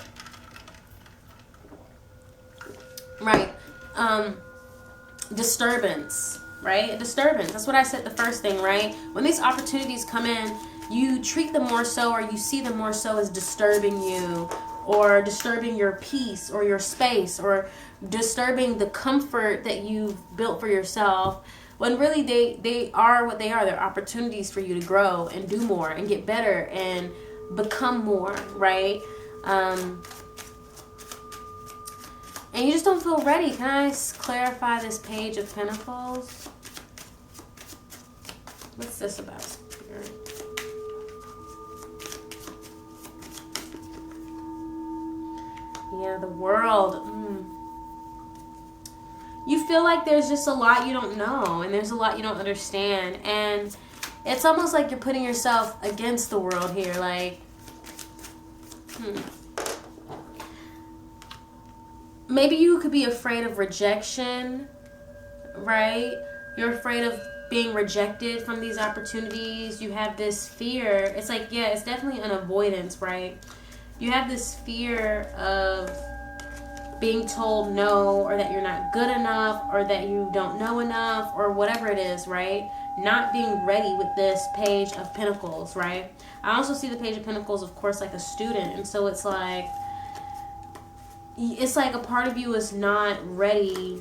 Right. Disturbance. Right? Disturbance. That's what I said the first thing, right? When these opportunities come in, you treat them more so, or you see them more so as disturbing you, or disturbing your peace or your space, or disturbing the comfort that you've built for yourself, when really they are what they are. They're opportunities for you to grow and do more and get better and become more, right? And you just don't feel ready. Can I clarify this Page of Pentacles? What's this about? Yeah, the World. You feel like there's just a lot you don't know, and there's a lot you don't understand. And it's almost like you're putting yourself against the world here. Like, maybe you could be afraid of rejection, right? You're afraid of being rejected from these opportunities. You have this fear. It's like, yeah, it's definitely an avoidance, right? You have this fear of being told no, or that you're not good enough, or that you don't know enough, or whatever it is, right? Not being ready with this Page of Pentacles, right? I also see the Page of Pentacles, of course, like a student. And so it's like a part of you is not ready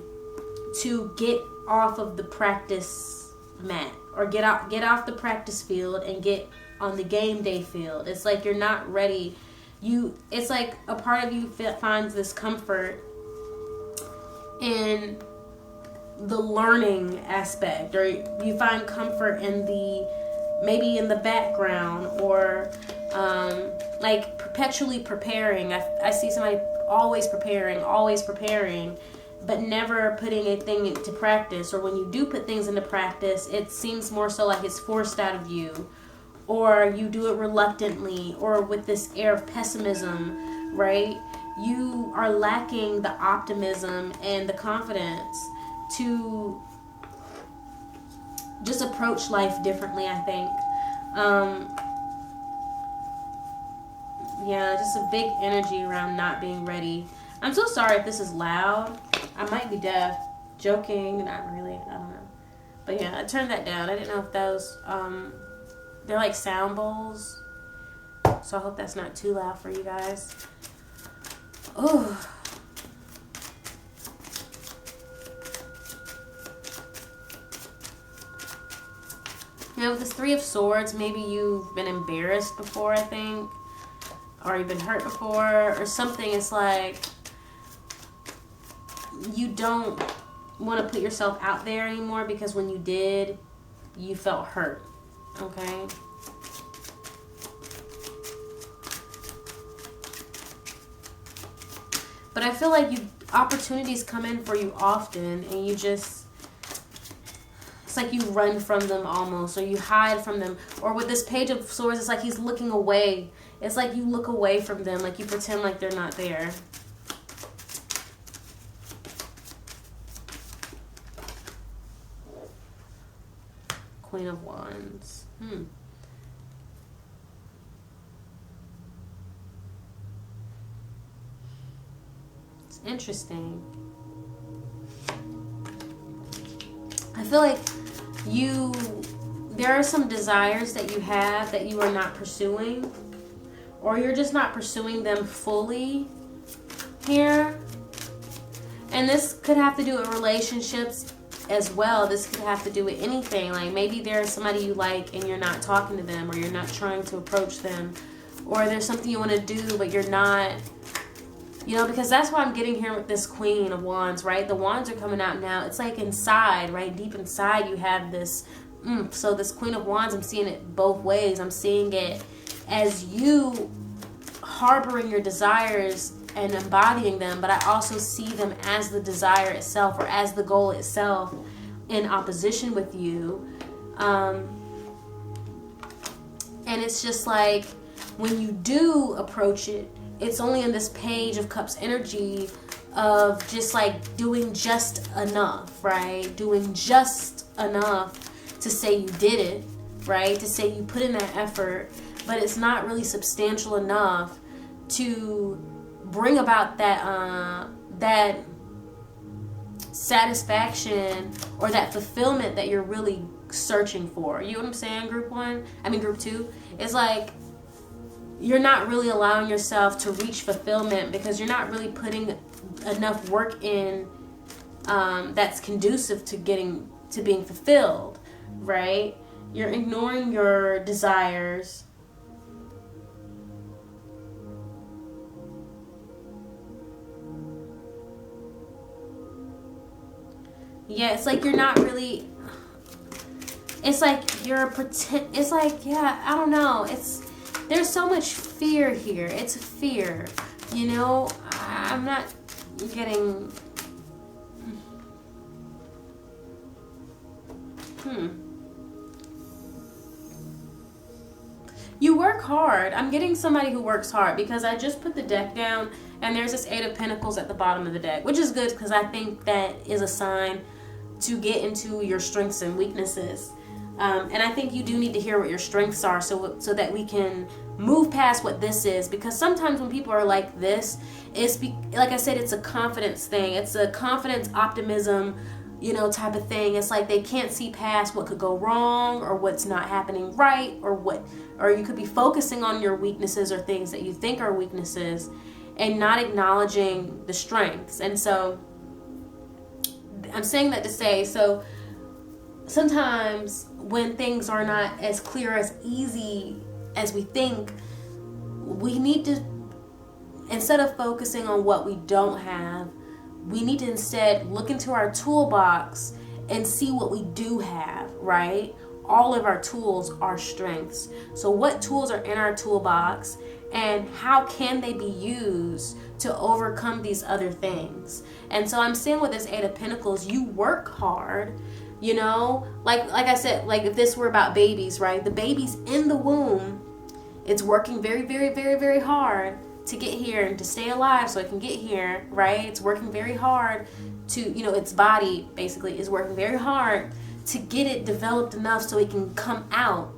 to get off of the practice mat, or get off the practice field and get on the game day field. It's like you're not ready. It's like a part of you finds this comfort in the learning aspect, or you find comfort in maybe in the background, or like perpetually preparing. I see somebody always preparing, but never putting a thing into practice. Or when you do put things into practice, it seems more so like it's forced out of you, or you do it reluctantly, or with this air of pessimism, right? You are lacking the optimism and the confidence to just approach life differently, I think. Yeah, just a big energy around not being ready. I'm so sorry if this is loud. I might be deaf. Joking, not really, I don't know. But yeah, I turned that down. I didn't know if those, they're like sound bowls. So I hope that's not too loud for you guys. Oh. Now with this Three of Swords, maybe you've been embarrassed before, I think. Or you've been hurt before or something. It's like you don't want to put yourself out there anymore, because when you did, you felt hurt. Okay? But I feel like opportunities come in for you often, and you just, it's like you run from them almost, or you hide from them. Or with this Page of Swords, it's like he's looking away. It's like you look away from them, like you pretend like they're not there. Queen of Wands. It's interesting. I feel like there are some desires that you have that you are not pursuing, or you're just not pursuing them fully here. And this could have to do with relationships as well. This could have to do with anything. Like maybe there's somebody you like and you're not talking to them, or you're not trying to approach them, or there's something you want to do but you're not, you know, because that's what I'm getting here with this Queen of Wands, right? The wands are coming out now. It's like inside, right? Deep inside you have this so this Queen of Wands, I'm seeing it both ways. I'm seeing it as you harboring your desires and embodying them, but I also see them as the desire itself, or as the goal itself, in opposition with you. And it's just like when you do approach it, it's only in this Page of Cups energy of just like doing just enough, right? Doing just enough to say you did it, right? To say you put in that effort, but it's not really substantial enough to bring about that satisfaction or that fulfillment that you're really searching for. You know what I'm saying, group 2? It's like you're not really allowing yourself to reach fulfillment because you're not really putting enough work in that's conducive to being fulfilled, right? You're ignoring your desires. Yeah, it's like you're not really, it's like you're it's like, yeah, I don't know. There's so much fear here. It's fear, you know? I'm not getting, You work hard. I'm getting somebody who works hard because I just put the deck down and there's this 8 of Pentacles at the bottom of the deck, which is good because I think that is a sign to get into your strengths and weaknesses. And I think you do need to hear what your strengths are so that we can move past what this is. Because sometimes when people are like this, like I said, it's a confidence thing. It's a confidence, optimism, you know, type of thing. It's like they can't see past what could go wrong or what's not happening right, or you could be focusing on your weaknesses or things that you think are weaknesses and not acknowledging the strengths. And so I'm saying that to say, so sometimes when things are not as clear, as easy as we think, we need to, instead of focusing on what we don't have, we need to instead look into our toolbox and see what we do have, right? All of our tools are strengths. So what tools are in our toolbox and how can they be used to overcome these other things? And so I'm saying with this 8 of Pentacles, you work hard, you know, like I said, like if this were about babies, right? The baby's in the womb, it's working very, very, very, very hard to get here and to stay alive so it can get here, right? It's working very hard to, you know, its body basically is working very hard to get it developed enough so it can come out.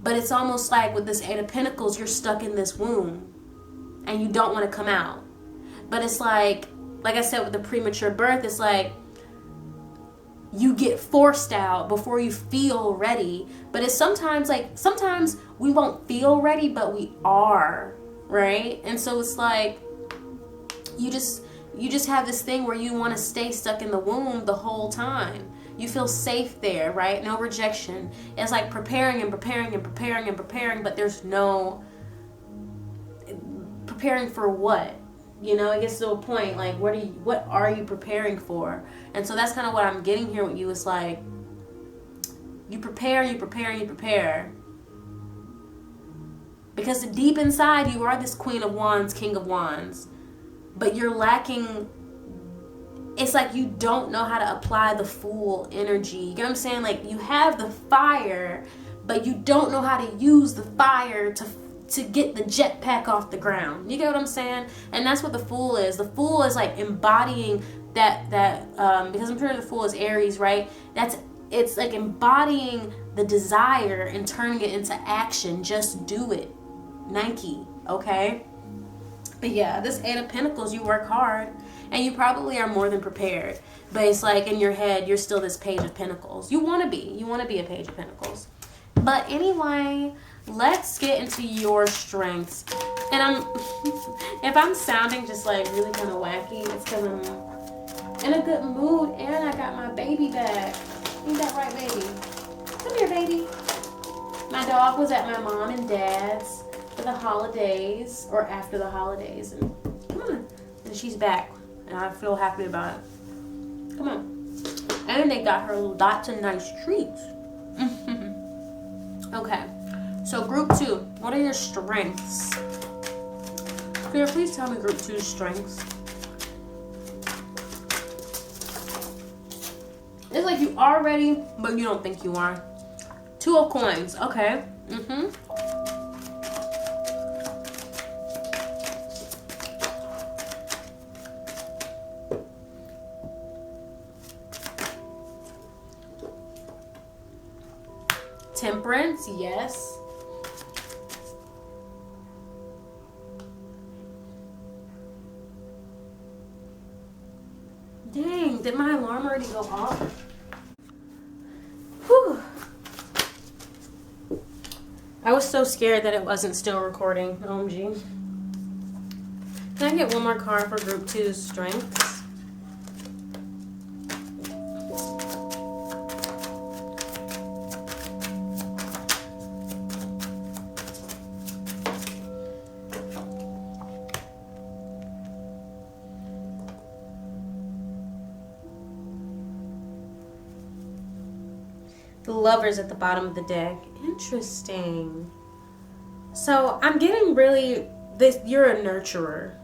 But it's almost like with this 8 of Pentacles, you're stuck in this womb and you don't want to come out. But it's like I said with the premature birth, it's like you get forced out before you feel ready. But it's sometimes we won't feel ready, but we are, right? And so it's like you just have this thing where you want to stay stuck in the womb the whole time. You feel safe there, right? No rejection. It's like preparing and preparing and preparing and preparing, but there's no preparing for what? You know, it gets to a point like what are you preparing for? And so that's kind of what I'm getting here with you. It's like you prepare, you prepare, you prepare. Because deep inside you are this Queen of Wands, King of Wands, but you're lacking it's like you don't know how to apply the full energy. You know what I'm saying? Like, you have the fire, but you don't know how to use the fire to get the jetpack off the ground. You get what I'm saying? And that's what the Fool is. The Fool is like embodying that because I'm sure the Fool is Aries, right? It's like embodying the desire and turning it into action. Just do it. Nike, okay? But yeah, this Eight of Pentacles, you work hard and you probably are more than prepared. But it's like in your head, you're still this Page of Pentacles. You want to be a Page of Pentacles. But anyway, let's get into your strengths. And if I'm sounding just like really kind of wacky, it's because I'm in a good mood and I got my baby back. Ain't that right, baby? Come here, baby. My dog was at my mom and dad's for the holidays, or after the holidays, and come on, and she's back, and I feel happy about it. Come on. And they got her lots of nice treats. Okay, so group 2, what are your strengths? Clear, please tell me group 2's strengths. It's like you are ready, but you don't think you are. 2 of Coins, okay. Temperance, yes. Dang, did my alarm already go off? Whew. I was so scared that it wasn't still recording. OMG. Can I get one more card for group 2's strengths? The Lovers at the bottom of the deck. Interesting. So I'm getting really this. You're a nurturer,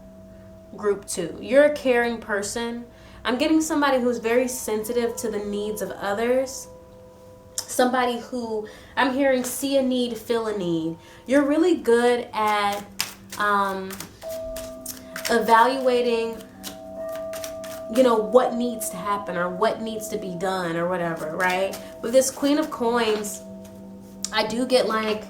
group 2. You're a caring person. I'm getting somebody who's very sensitive to the needs of others. Somebody who, I'm hearing, see a need, feel a need. You're really good at evaluating, what needs to happen or what needs to be done or whatever, right? With this Queen of Coins, I do get like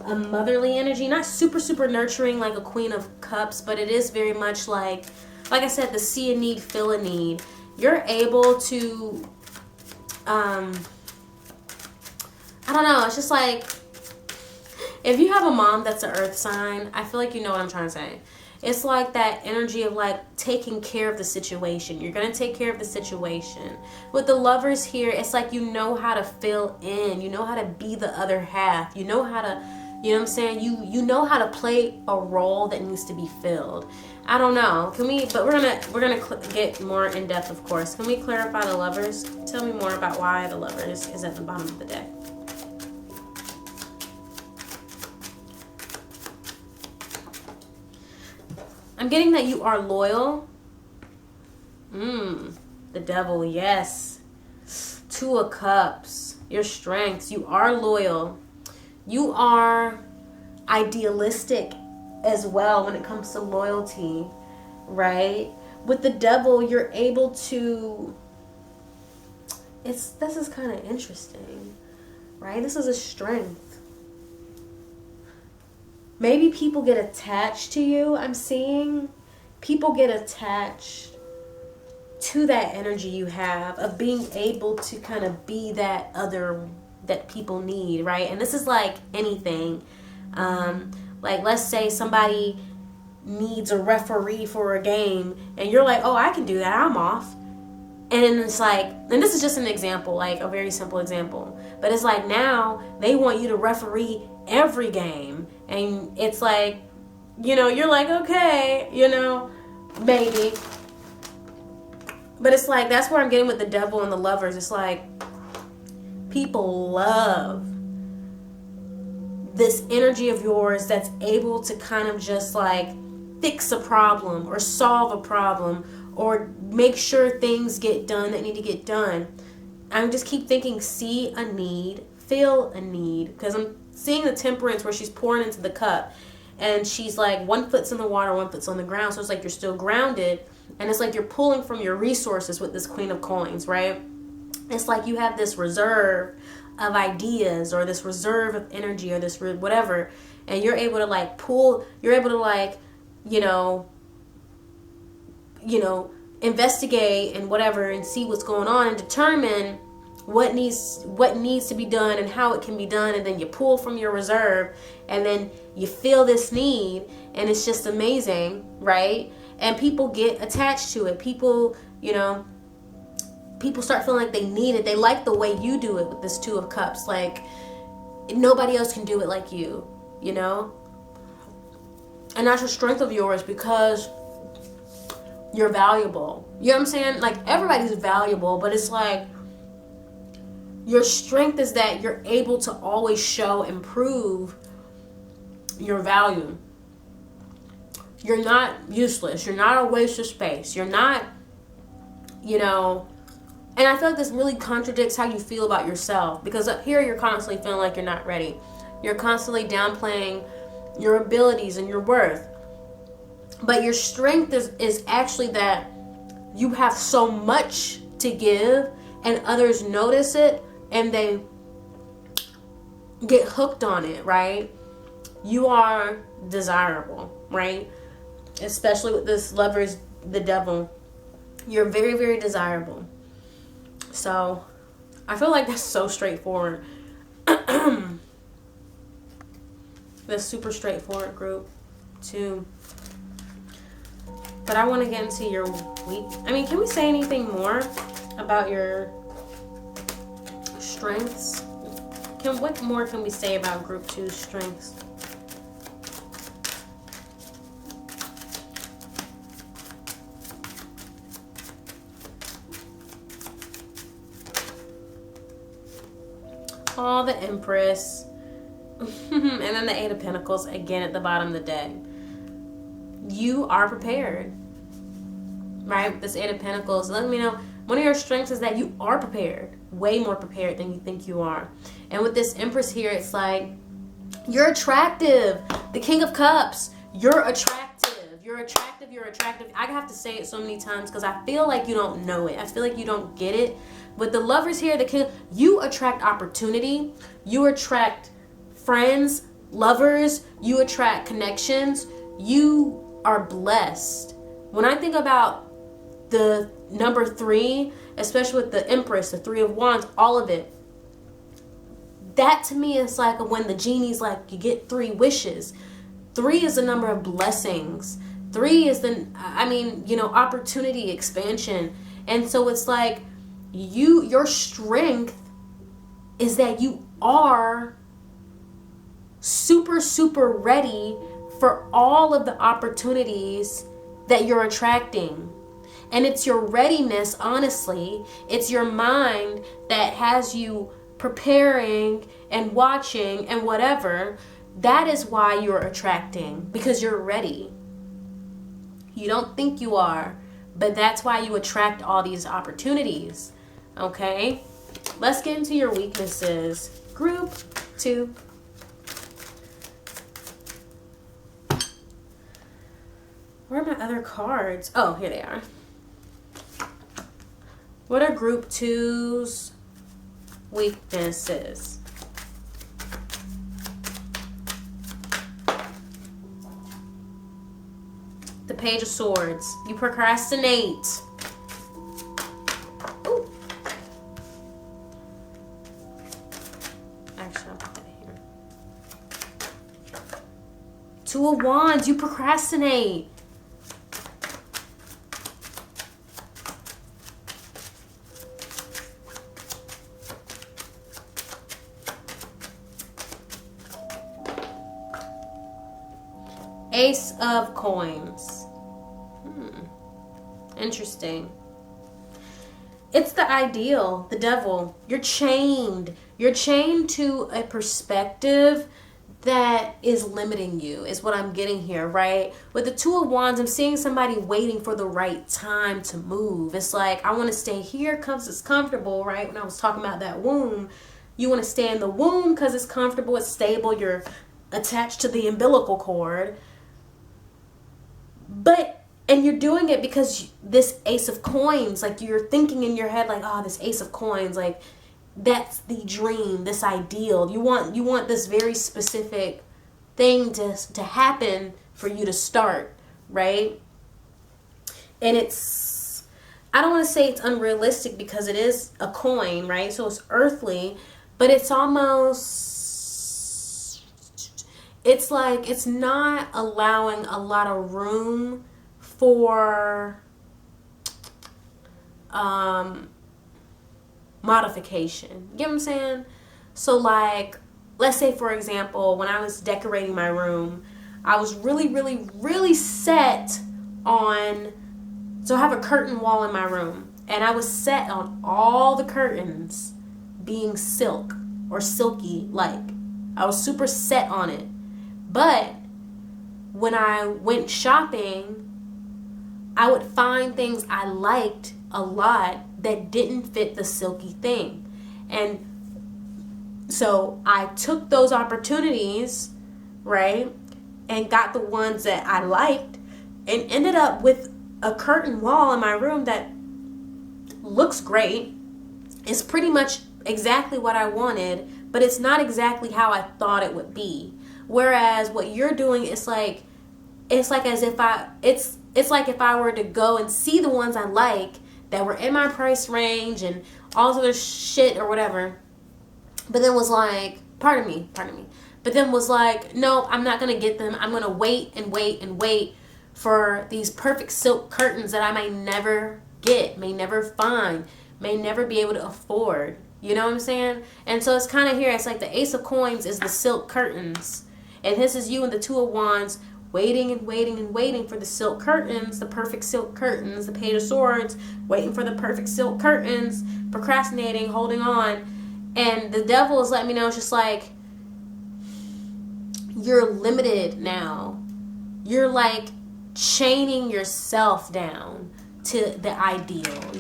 a motherly energy, not super, super nurturing like a Queen of Cups, but it is very much like I said, the see a need, feel a need. You're able to, I don't know, it's just like, if you have a mom that's an earth sign, I feel like you know what I'm trying to say. It's like that energy of like taking care of the situation. You're going to take care of the situation. With the Lovers here, it's like you know how to fill in. You know how to be the other half. You know how to, you know what I'm saying? You know how to play a role that needs to be filled. I don't know. But we're gonna get more in depth, of course. Can we clarify the Lovers? Tell me more about why the Lovers is at the bottom of the deck. I'm getting that you are loyal. The Devil, yes. 2 of Cups. Your strengths. You are loyal. You are idealistic as well when it comes to loyalty, right? With the Devil, you're able to... This is kind of interesting, right? This is a strength. Maybe people get attached to you, I'm seeing. People get attached to that energy you have of being able to kind of be that other that people need, right? And this is like anything. Like, let's say somebody needs a referee for a game, and you're like, oh, I can do that, I'm off. And then it's like, and this is just an example, like a very simple example. But it's like now they want you to referee every game. And it's like, you're like, okay, maybe. But it's like, that's where I'm getting with the Devil and the Lovers. It's like, people love this energy of yours that's able to kind of just like fix a problem or solve a problem or make sure things get done that need to get done. I just keep thinking, see a need, feel a need, because I'm seeing the Temperance where she's pouring into the cup, and she's like, one foot's in the water, one foot's on the ground, so it's like you're still grounded, and it's like you're pulling from your resources with this Queen of Coins, right? It's like you have this reserve of ideas, or this reserve of energy, or this whatever, and you're able to like pull, you're able to like, investigate and whatever, and see what's going on, and determine what needs to be done and how it can be done, and then you pull from your reserve, and then you feel this need, and it's just amazing, right? And people get attached to it. People start feeling like they need it. They like the way you do it with this Two of Cups. Like, nobody else can do it like you, And that's a strength of yours, because you're valuable. You know what I'm saying? Like, everybody's valuable, but it's like your strength is that you're able to always show and prove your value. You're not useless. You're not a waste of space. You're not, and I feel like this really contradicts how you feel about yourself, because up here you're constantly feeling like you're not ready. You're constantly downplaying your abilities and your worth. But your strength is actually that you have so much to give, and others notice it and they get hooked on it, right? You are desirable, right? Especially with this Lovers, the Devil. You're very, very desirable. So I feel like that's so straightforward. That's super straightforward, group, too. But I want to get into your week. I mean, can we say anything more about your strengths? What more can we say about Group 2's strengths? Oh, the Empress. And then the Eight of Pentacles again at the bottom of the deck. You are prepared, right? This Eight of Pentacles, let me know, one of your strengths is that you are prepared, way more prepared than you think you are. And with this Empress here, it's like, you're attractive. The King of Cups, you're attractive. You're attractive, you're attractive. I have to say it so many times because I feel like you don't know it. I feel like you don't get it. With the Lovers here, the King, you attract opportunity. You attract friends, lovers. You attract connections. You are blessed. When I think about the number 3, especially with the Empress, the Three of Wands, all of it, that to me is like when the genie's like, you get 3 wishes. 3 is the number of blessings. 3 is the, opportunity, expansion. And so it's like, your strength is that you are super, super ready for all of the opportunities that you're attracting. And it's your readiness, honestly. It's your mind that has you preparing and watching and whatever. That is why you're attracting, because you're ready. You don't think you are, but that's why you attract all these opportunities. Okay? Let's get into your weaknesses. Group 2. Where are my other cards? Oh, here they are. What are Group 2's weaknesses? The Page of Swords. You procrastinate. Ooh. Actually, I'll put that here. Two of Wands. You procrastinate. Ace of Coins. Interesting. It's the ideal, the Devil. You're chained. You're chained to a perspective that is limiting you is what I'm getting here, right? With the Two of Wands, I'm seeing somebody waiting for the right time to move. It's like, I want to stay here because it's comfortable, right? When I was talking about that womb, you want to stay in the womb because it's comfortable, it's stable, you're attached to the umbilical cord. And you're doing it because this Ace of Coins, like you're thinking in your head like, oh, this Ace of Coins, like that's the dream, this ideal. You want this very specific thing to happen for you to start, right? And it's, I don't want to say it's unrealistic because it is a coin, right? So it's earthly, but it's almost, it's like it's not allowing a lot of room for modification. You get what I'm saying? So like, let's say for example, when I was decorating my room, I was really set on, so I have a curtain wall in my room, and I was set on all the curtains being silk or silky like. I was super set on it. But when I went shopping, I would find things I liked a lot that didn't fit the silky thing. And so I took those opportunities, right, and got the ones that I liked and ended up with a curtain wall in my room that looks great. It's pretty much exactly what I wanted, but it's not exactly how I thought it would be. Whereas what you're doing is like, it's like as if it's like if I were to go and see the ones I like that were in my price range and all this other shit or whatever, but then was like, pardon me, but then was like, no, I'm not going to get them. I'm going to wait for these perfect silk curtains that I may never get, may never find, may never be able to afford. You know what I'm saying? And so it's kind of here, it's like the Ace of Coins is the silk curtains. And this is you and the Two of Wands waiting for the silk curtains, the perfect silk curtains, the Page of Swords, waiting for the perfect silk curtains, procrastinating, holding on. And the devil is letting me know, it's just like, you're limited now. You're like chaining yourself down to the ideal.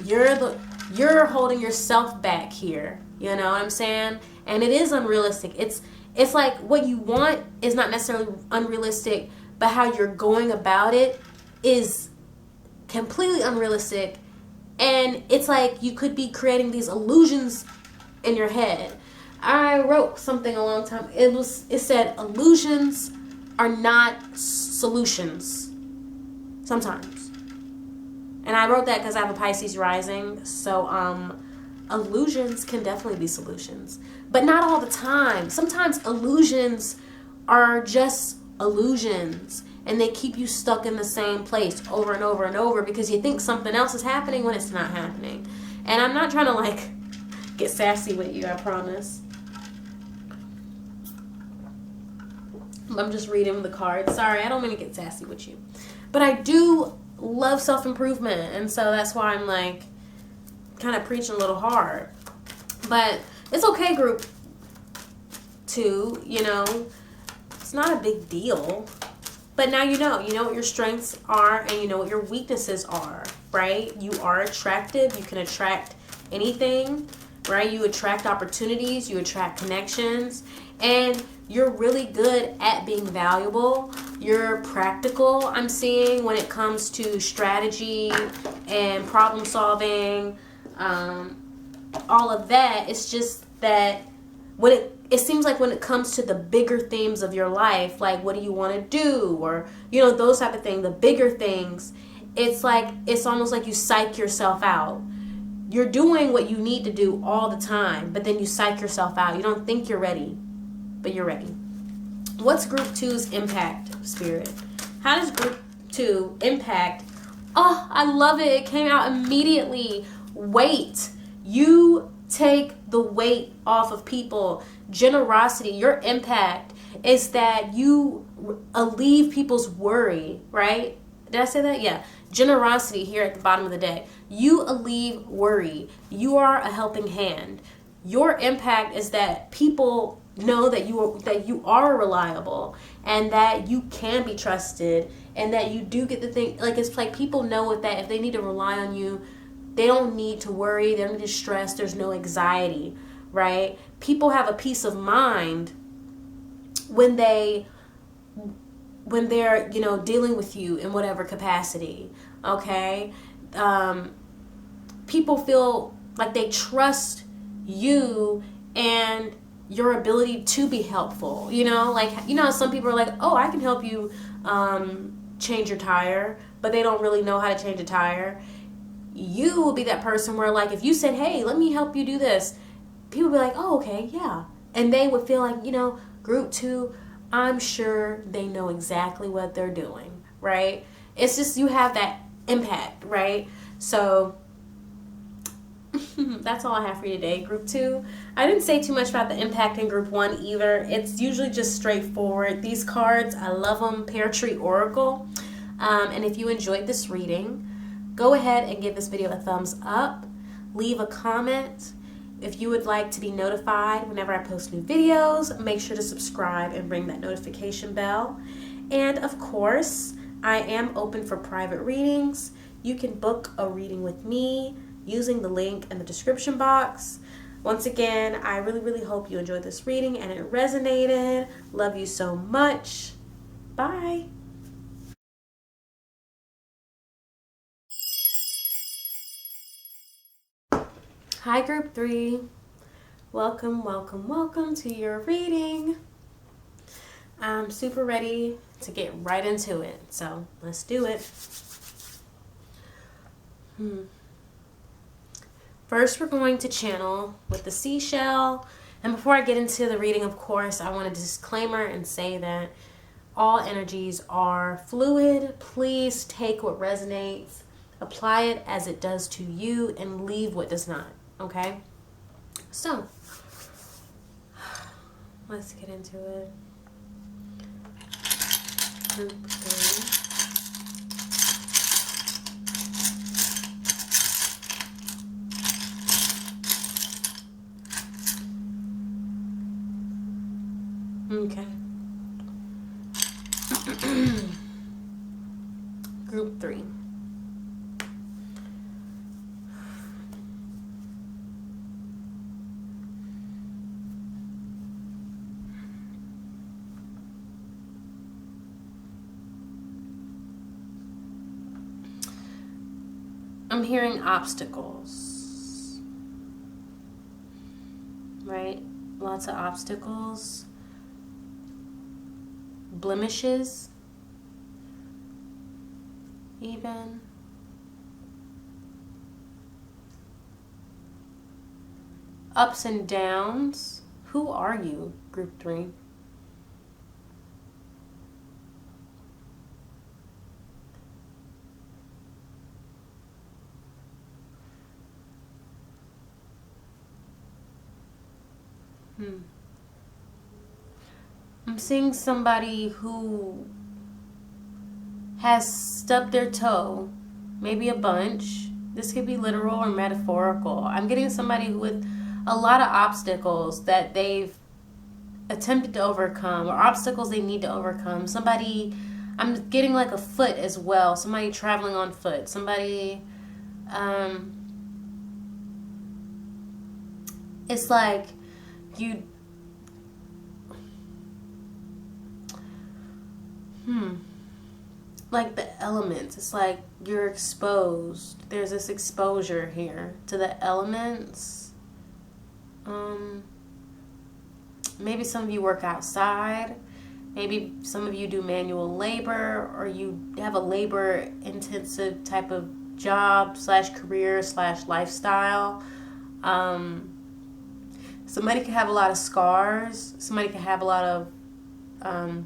You're holding yourself back here. You know what I'm saying? And it is unrealistic. It's like what you want is not necessarily unrealistic, but how you're going about it is completely unrealistic. And it's like you could be creating these illusions in your head. I wrote something a long time. It said illusions are not solutions sometimes. And I wrote that because I have a Pisces rising. So illusions can definitely be solutions, but not all the time. Sometimes illusions are just illusions, and they keep you stuck in the same place over and over and over because you think something else is happening when it's not happening. And I'm not trying to like get sassy with you, I promise. I'm just reading the cards. Sorry, I don't mean to get sassy with you, but I do love self-improvement, and so that's why I'm like kind of preaching a little hard. But it's okay, group 2, you know, it's not a big deal. But now you know what your strengths are, and you know what your weaknesses are, right? You are attractive. You can attract anything, right? You attract opportunities, you attract connections, and you're really good at being valuable. You're practical, I'm seeing, when it comes to strategy and problem solving, all of that. It's just that when it seems like when it comes to the bigger themes of your life, like what do you want to do, or you know, those type of things, the bigger things, it's like it's almost like you psych yourself out. You're doing what you need to do all the time, but then you psych yourself out. You don't think you're ready, but you're ready. What's group 2's impact, Spirit? How does group 2 impact? Oh, I love it. It came out immediately. Weight. You take the weight off of people. Generosity. Your impact is that you alleviate people's worry, right? Did I say that? Yeah. Generosity here at the bottom of the deck. You alleviate worry. You are a helping hand. Your impact is that people know that you are reliable and that you can be trusted and that you do get the thing. Like, it's like people know with that if they need to rely on you, they don't need to worry, they don't need to stress, there's no anxiety, right? People have a peace of mind when they're, you know, dealing with you in whatever capacity. Okay. People feel like they trust you and your ability to be helpful. You know, like, you know, some people are like, oh, I can help you change your tire, but they don't really know how to change a tire. You will be that person where, like, if you said, hey, let me help you do this, people will be like, oh, okay, yeah. And they would feel like, you know, group 2, I'm sure they know exactly what they're doing, right? It's just you have that impact, right? So that's all I have for you today, group 2. I didn't say too much about the impact in group 1 either. It's usually just straightforward. These cards, I love them. Pear Tree Oracle. And if you enjoyed this reading, go ahead and give this video a thumbs up. Leave a comment. If you would like to be notified whenever I post new videos, make sure to subscribe and ring that notification bell. And of course, I am open for private readings. You can book a reading with me using the link in the description box. Once again, I really, really hope you enjoyed this reading and it resonated. Love you so much. Bye. Hi, group 3. Welcome, welcome, welcome to your reading. I'm super ready to get right into it, so let's do it. First, we're going to channel with the seashell. And before I get into the reading, of course, I want to disclaimer and say that all energies are fluid. Please take what resonates, apply it as it does to you, and leave what does not, okay? So, let's get into it. Group 3. Okay. Group 3. I'm hearing obstacles, right? Lots of obstacles, blemishes, even. Ups and downs. Who are you, group 3? I'm seeing somebody who has stubbed their toe, maybe a bunch. This could be literal or metaphorical. I'm getting somebody with a lot of obstacles that they've attempted to overcome, or obstacles they need to overcome. Somebody, I'm getting like a foot as well. Somebody traveling on foot. Somebody, it's like you, like the elements. It's like you're exposed. There's this exposure here to the elements. Maybe some of you work outside. Maybe some of you do manual labor, or you have a labor intensive type of job / career / lifestyle. Somebody could have a lot of scars. Somebody could have a lot of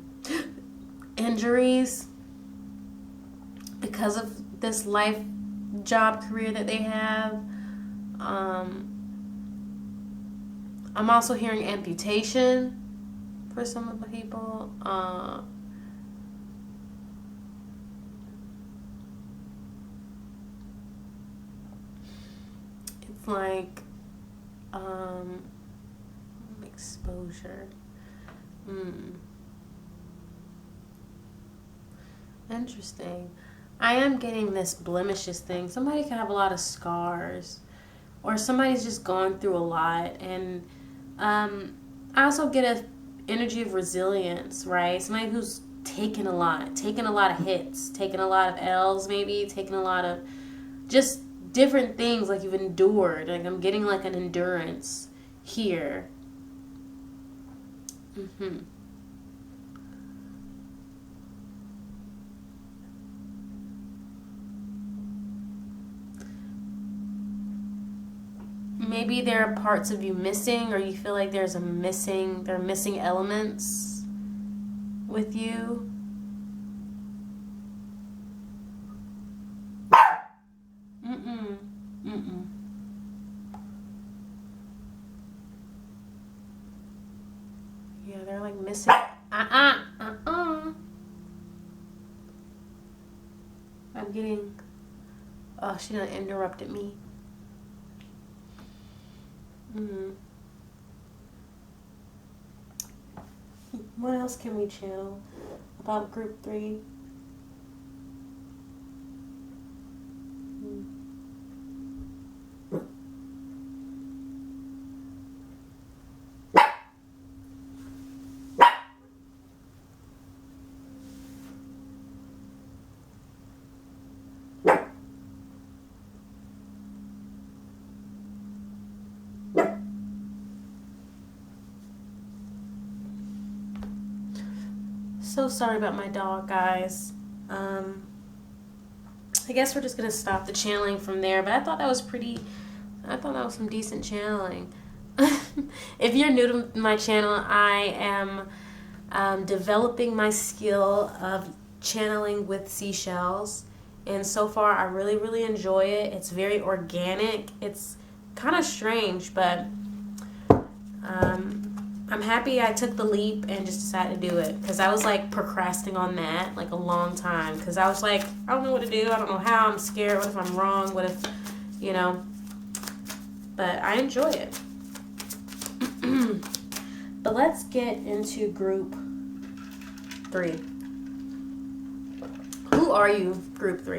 injuries because of this life, job, career that they have. I'm also hearing amputation for some of the people. It's like, make Exposure. Interesting. I am getting this blemishes thing. Somebody can have a lot of scars, or somebody's just gone through a lot. And I also get a energy of resilience, right? Somebody who's taken a lot of hits, taken a lot of L's, maybe taken a lot of just different things, like you've endured. Like I'm getting like an endurance here. Maybe there are parts of you missing, or you feel like there are missing elements with you. Yeah, they're like missing. I'm getting. Oh, she done interrupted me. What else can we channel about group 3? So sorry about my dog, guys. I guess we're just gonna stop the channeling from there, but I thought that was some decent channeling. If you're new to my channel, I am developing my skill of channeling with seashells, and so far I really, really enjoy it. It's very organic. It's kind of strange, but I'm happy I took the leap and just decided to do it, because I was like procrastinating on that like a long time, because I was like, I don't know what to do, I don't know how, I'm scared, what if I'm wrong, what if, but I enjoy it. But let's get into group 3. Who are you, group 3?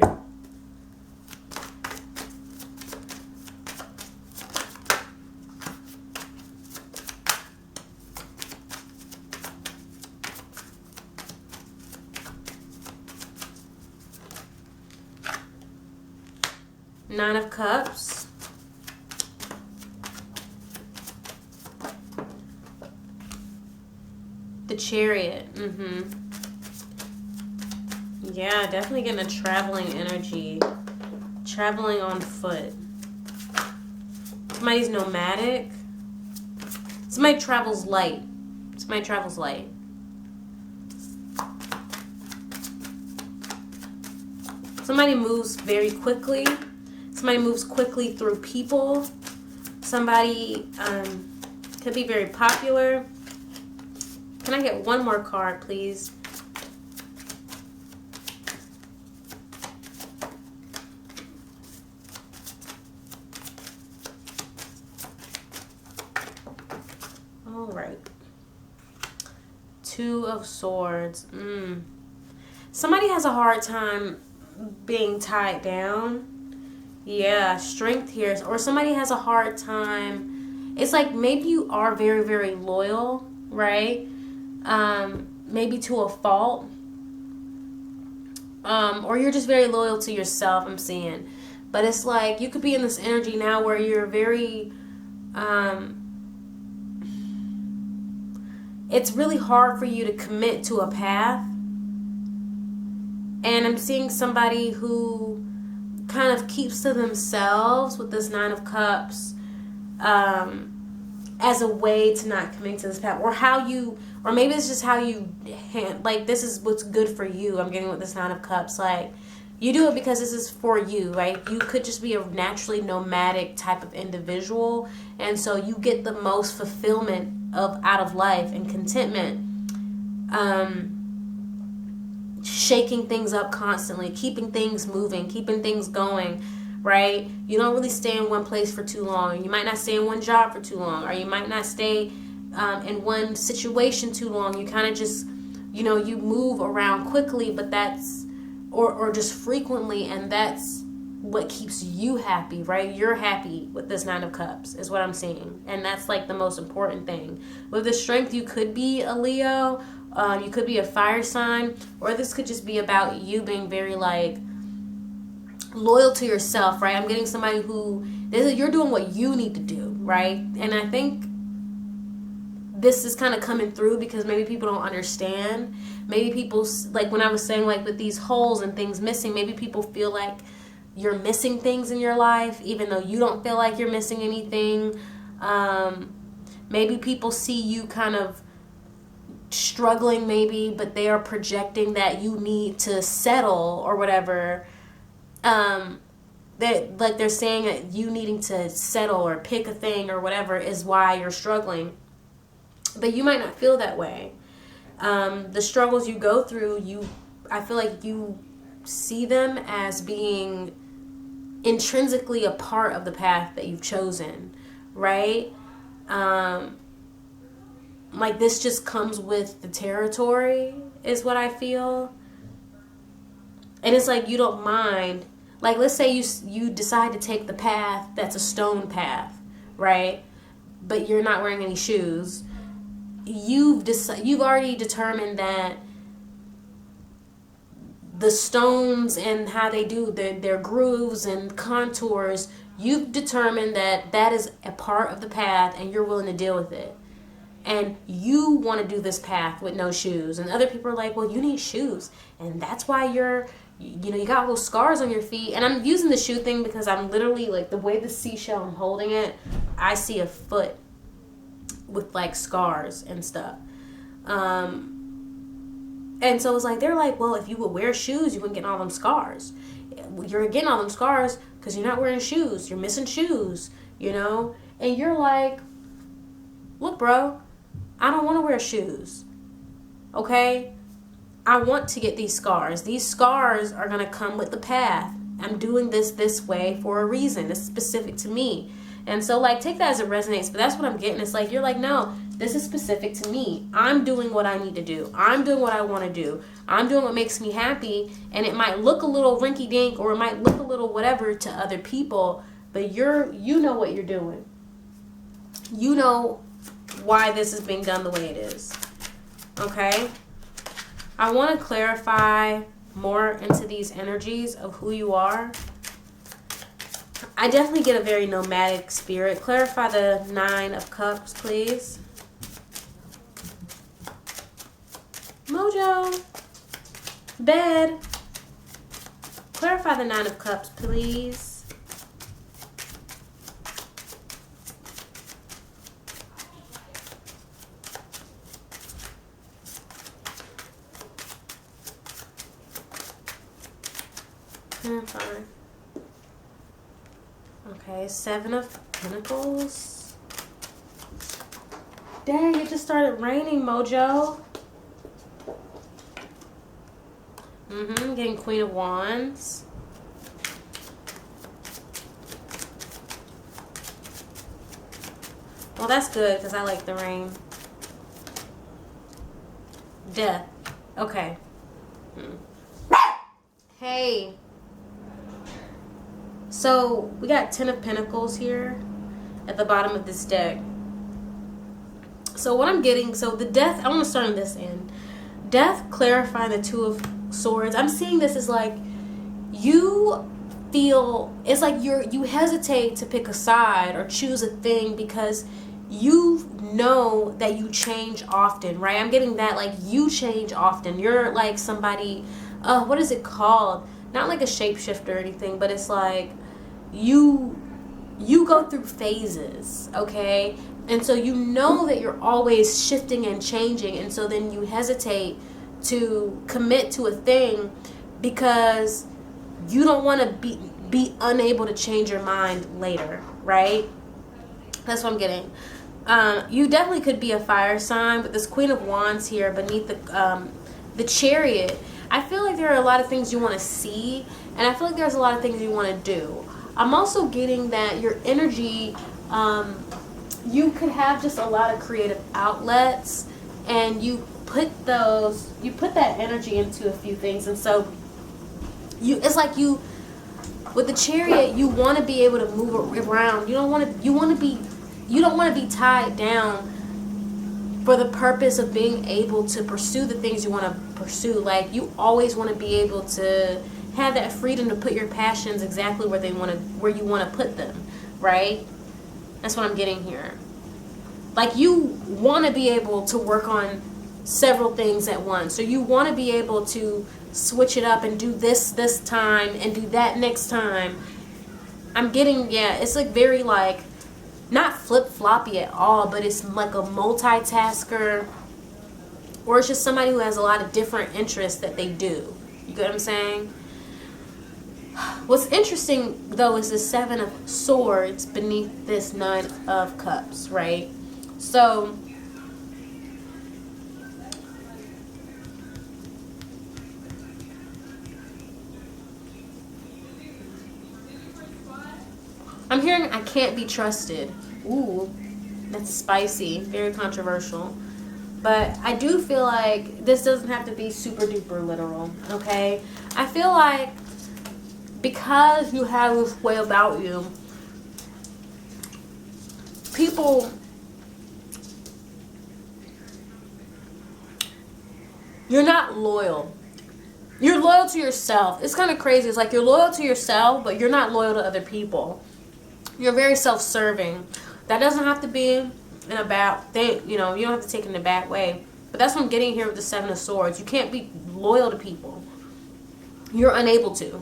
Nine of Cups. The Chariot. Yeah, definitely getting a traveling energy. Traveling on foot. Somebody's nomadic. Somebody travels light. Somebody moves very quickly. Somebody moves quickly through people. Somebody could be very popular. Can I get one more card, please? All right. Two of Swords. Somebody has a hard time being tied down. Yeah, strength here. Or somebody has a hard time. It's like maybe you are very, very loyal, right? Maybe to a fault. Or you're just very loyal to yourself, I'm seeing. But it's like you could be in this energy now where you're very... it's really hard for you to commit to a path. And I'm seeing somebody who kind of keeps to themselves with this Nine of Cups as a way to not commit to this path, or maybe it's just how you like, this is what's good for you. I'm getting with this Nine of Cups, like you do it because this is for you, right? You could just be a naturally nomadic type of individual, and so you get the most fulfillment out of life and contentment, shaking things up constantly, keeping things moving, keeping things going, right? You don't really stay in one place for too long. You might not stay in one job for too long, or you might not stay in one situation too long. You kind of just, you move around quickly, but that's, or just frequently, and that's what keeps you happy, right? You're happy with this Nine of Cups is what I'm seeing. And that's like the most important thing. With the Strength, you could be a Leo, you could be a fire sign, or this could just be about you being very like loyal to yourself, right? I'm getting somebody who, you're doing what you need to do, right? And I think this is kind of coming through because maybe people don't understand. Maybe people, like when I was saying like with these holes and things missing, maybe people feel like you're missing things in your life even though you don't feel like you're missing anything. Maybe people see you kind of struggling maybe, but they are projecting that you need to settle or whatever. That like they're saying that you needing to settle or pick a thing or whatever is why you're struggling. But you might not feel that way. The struggles you go through, I feel like you see them as being intrinsically a part of the path that you've chosen, right? Like this just comes with the territory is what I feel. And it's like you don't mind. Like let's say you decide to take the path that's a stone path, right? But you're not wearing any shoes. You've already determined that the stones and how they do their grooves and contours, you've determined that that is a part of the path and you're willing to deal with it. And you want to do this path with no shoes. And other people are like, well, you need shoes. And that's why you got little scars on your feet. And I'm using the shoe thing because I'm literally like the way the seashell I'm holding it, I see a foot with like scars and stuff. And so it's like, they're like, well, if you would wear shoes, you wouldn't get all them scars. You're getting all them scars because you're not wearing shoes. You're missing shoes, And you're like, look, bro, I don't want to wear shoes. Okay? I want to get these scars. These scars are going to come with the path. I'm doing this way for a reason. It's specific to me. And so, like, take that as it resonates. But that's what I'm getting. It's like, you're like, no, this is specific to me. I'm doing what I need to do. I'm doing what I want to do. I'm doing what makes me happy. And it might look a little rinky-dink or it might look a little whatever to other people. But you know what you're doing. You know why this is being done the way it is. Okay? I want to clarify more into these energies of who you are. I definitely get a very nomadic spirit. Clarify the Nine of Cups, please. Mojo. Bed. Clarify the Nine of Cups, please. Clarify. Okay, Seven of Pentacles. Dang, it just started raining, Mojo. Getting Queen of Wands. Well, that's good because I like the rain. Death. Okay. Hey. So, we got 10 of Pentacles here at the bottom of this deck. So, what I'm getting, so the Death, I want to start on this end. Death clarifying the Two of Swords. I'm seeing this as like, you feel, it's like you hesitate to pick a side or choose a thing because you know that you change often, right? I'm getting that, like, you change often. You're like somebody, what is it called? Not like a shapeshifter or anything, but it's like you go through phases, okay? And so you know that you're always shifting and changing, and so then you hesitate to commit to a thing because you don't want to be unable to change your mind later, right? That's what I'm getting. You definitely could be a fire sign, but this Queen of Wands here beneath the Chariot, I feel like there are a lot of things you want to see, and I feel like there's a lot of things you want to do. I'm also getting that your energy, you could have just a lot of creative outlets, and you put that energy into a few things. And so it's like with the Chariot, you want to be able to move around. You don't want to be tied down for the purpose of being able to pursue the things you want to pursue. Like, you always want to be able to have that freedom to put your passions exactly where you want to put them, right? That's what I'm getting here. Like, you want to be able to work on several things at once. So you want to be able to switch it up and do this time and do that next time. I'm getting, it's like very like, not flip-floppy at all, but it's like a multitasker, or it's just somebody who has a lot of different interests that they do. You get what I'm saying? What's interesting, though, is the 7 of Swords beneath this 9 of Cups, right? So I'm hearing I can't be trusted. Ooh, that's spicy, very controversial. But I do feel like this doesn't have to be super duper literal, okay? I feel like because you have this way about you, people, you're not loyal. You're loyal to yourself. It's kind of crazy. It's like you're loyal to yourself, but you're not loyal to other people. You're very self-serving. That doesn't have to be in a bad thing. You don't have to take it in a bad way. But that's what I'm getting here with the 7 of Swords. You can't be loyal to people. You're unable to.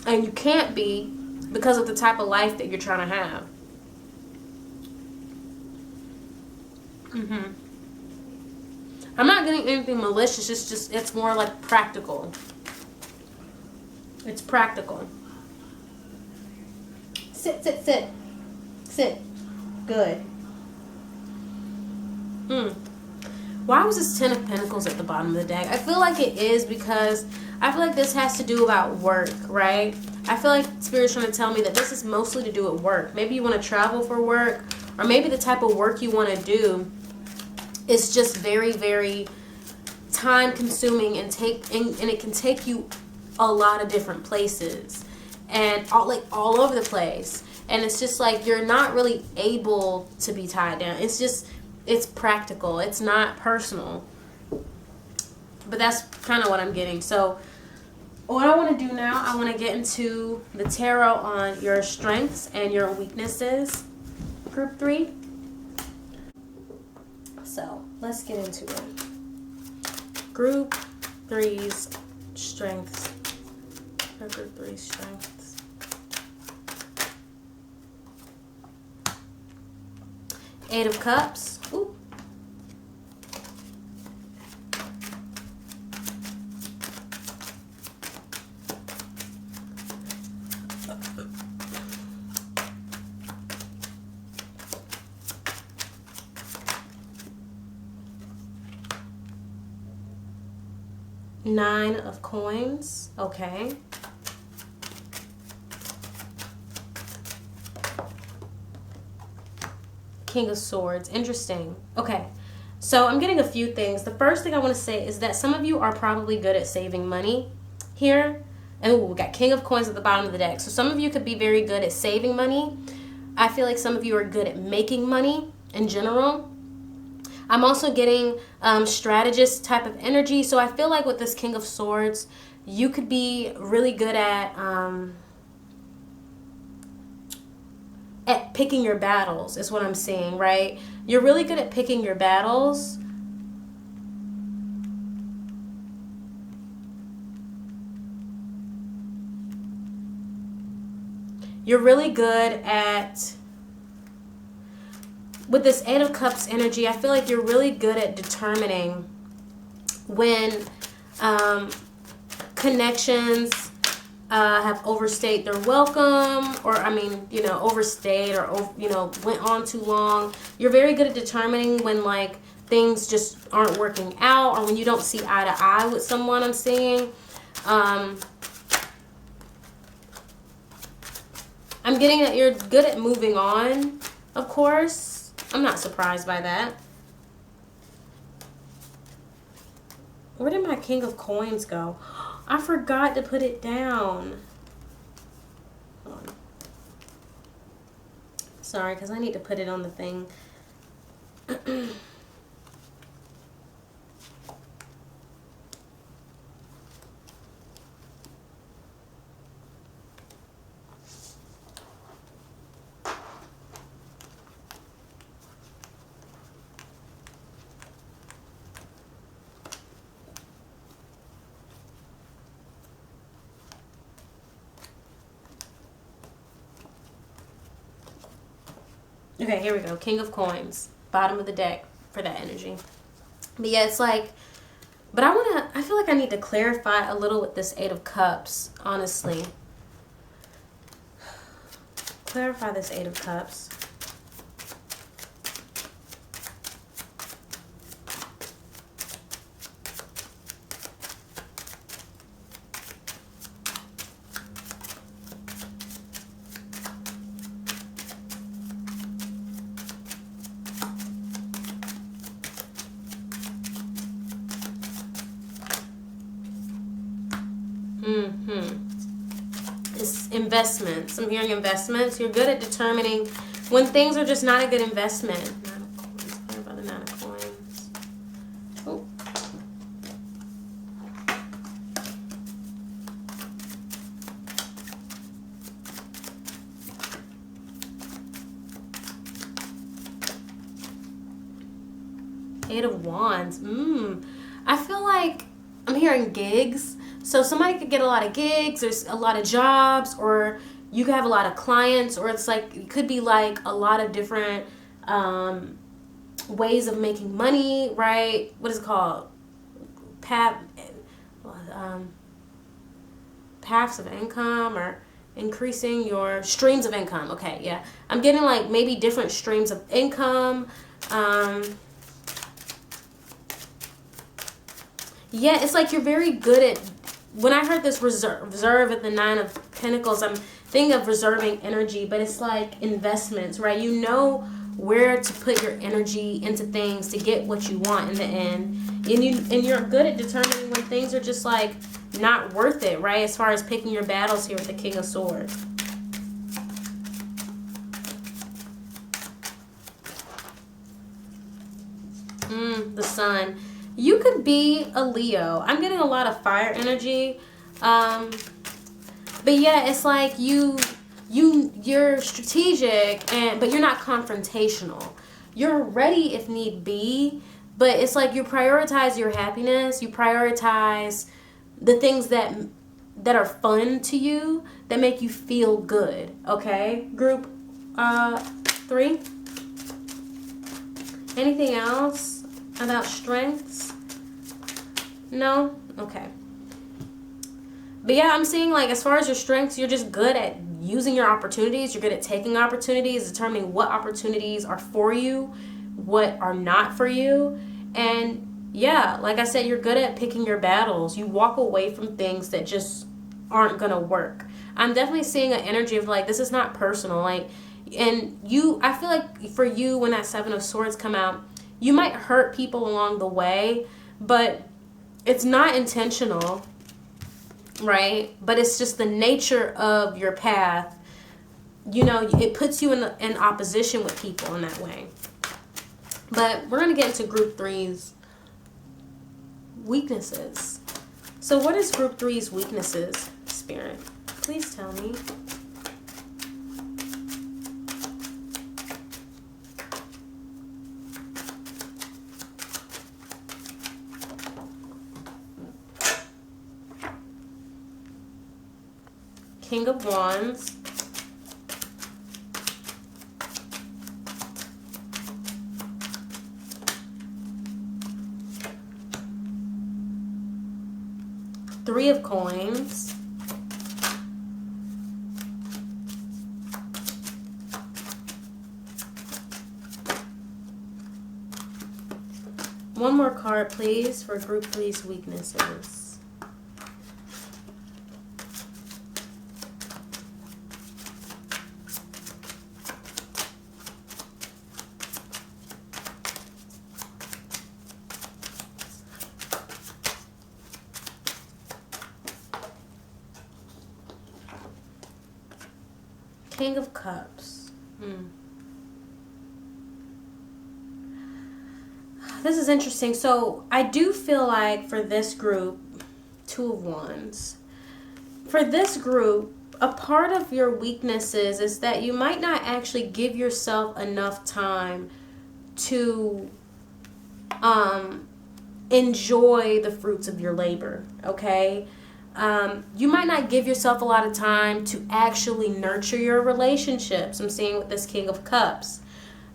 And you can't be because of the type of life that you're trying to have. I'm not getting anything malicious. It's more like practical. It's practical. Sit. Sit. Good. Why was this 10 of Pentacles at the bottom of the deck? I feel like it is because I feel like this has to do about work, right? I feel like Spirit's trying to tell me that this is mostly to do with work. Maybe you want to travel for work, or maybe the type of work you want to do is just very, very time consuming and it can take you a lot of different places and all over the place. And it's just like you're not really able to be tied down. It's practical. It's not personal. But that's kind of what I'm getting. So what I want to do now, I want to get into the tarot on your strengths and your weaknesses. Group 3. So let's get into it. Group 3's strengths. Group 3's strengths. Eight of Cups. Ooh. Nine of Coins. Okay. King of Swords. Interesting. Okay. So I'm getting a few things. The first thing I want to say is that some of you are probably good at saving money here. And we got King of Coins at the bottom of the deck. So some of you could be very good at saving money. I feel like some of you are good at making money in general. I'm also getting strategist type of energy. So I feel like with this King of Swords, you could be really good at picking your battles is what I'm seeing, right? You're really good at picking your battles. You're really good at, with this Eight of Cups energy, I feel like you're really good at determining when connections have overstayed their welcome, or overstayed, or went on too long. You're very good at determining when like things just aren't working out, or when you don't see eye to eye with someone. I'm seeing I'm getting that you're good at moving on Of course, I'm not surprised by that. Where did my King of Coins go? I forgot to put it down. Hold on. Sorry, because I need to put it on the thing. Okay, here we go. King of Coins. Bottom of the deck for that energy. But yeah, it's like, but I feel like I need to clarify a little with this Eight of Cups, honestly. Clarify this Eight of Cups. It's investments. I'm hearing investments. You're good at determining when things are just not a good investment. Nine of Coins. What about the Nine of Coins? Oh. Eight of Wands. I feel like I'm hearing gigs. So somebody could get a lot of gigs, there's a lot of jobs, or you could have a lot of clients, or it's like, it could be like a lot of different ways of making money, right? What is it called? Paths of income, or increasing your streams of income. Okay, yeah. I'm getting like maybe different streams of income. Yeah, it's like you're very good at, when I heard this reserve at the Nine of Pentacles, I'm thinking of reserving energy, but it's like investments, right? You know where to put your energy into things to get what you want in the end. And you're good at determining when things are just like not worth it, right? As far as picking your battles here with the King of Swords. The Sun. You could be a Leo. I'm getting a lot of fire energy. But yeah, it's like you're strategic, but you're not confrontational. You're ready if need be, but it's like you prioritize your happiness. You prioritize the things that are fun to you, that make you feel good. Okay, group 3. Anything else about strengths? No? Okay. But yeah, I'm seeing like as far as your strengths, you're just good at using your opportunities. You're good at taking opportunities, determining what opportunities are for you, what are not for you. And yeah, like I said, you're good at picking your battles. You walk away from things that just aren't going to work. I'm definitely seeing an energy of like, this is not personal. Like, and I feel like for you, when that Seven of Swords come out, you might hurt people along the way, but it's not intentional, right? But it's just the nature of your path. You know, it puts you in opposition with people in that way. But we're going to get into group 3's weaknesses. So what is group 3's weaknesses, Spirit? Please tell me. King of Wands. Three of Coins. One more card, please, for group 3's weaknesses. King of Cups. This is interesting. So I do feel like for this group, Two of Wands. For this group, a part of your weaknesses is that you might not actually give yourself enough time to enjoy the fruits of your labor, okay? You might not give yourself a lot of time to actually nurture your relationships. I'm seeing with this King of Cups.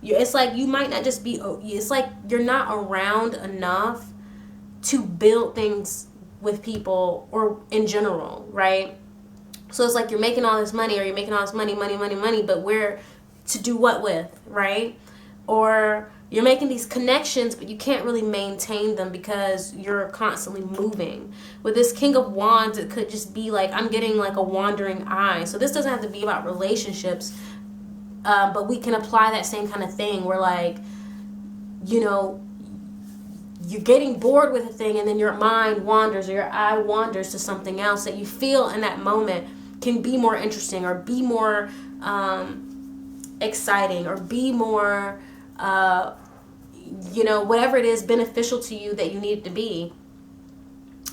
It's like you might not just be, it's like you're not around enough to build things with people or in general, right? So it's like you're making all this money, or you're making all this money, but where to do what with, right? Or you're making these connections, but you can't really maintain them because you're constantly moving. With this King of Wands, it could just be like, I'm getting like a wandering eye. So this doesn't have to be about relationships, but we can apply that same kind of thing where, like, you know, you're getting bored with a thing and then your mind wanders or your eye wanders to something else that you feel in that moment can be more interesting or be more exciting or be more, you know, whatever it is beneficial to you that you need it to be.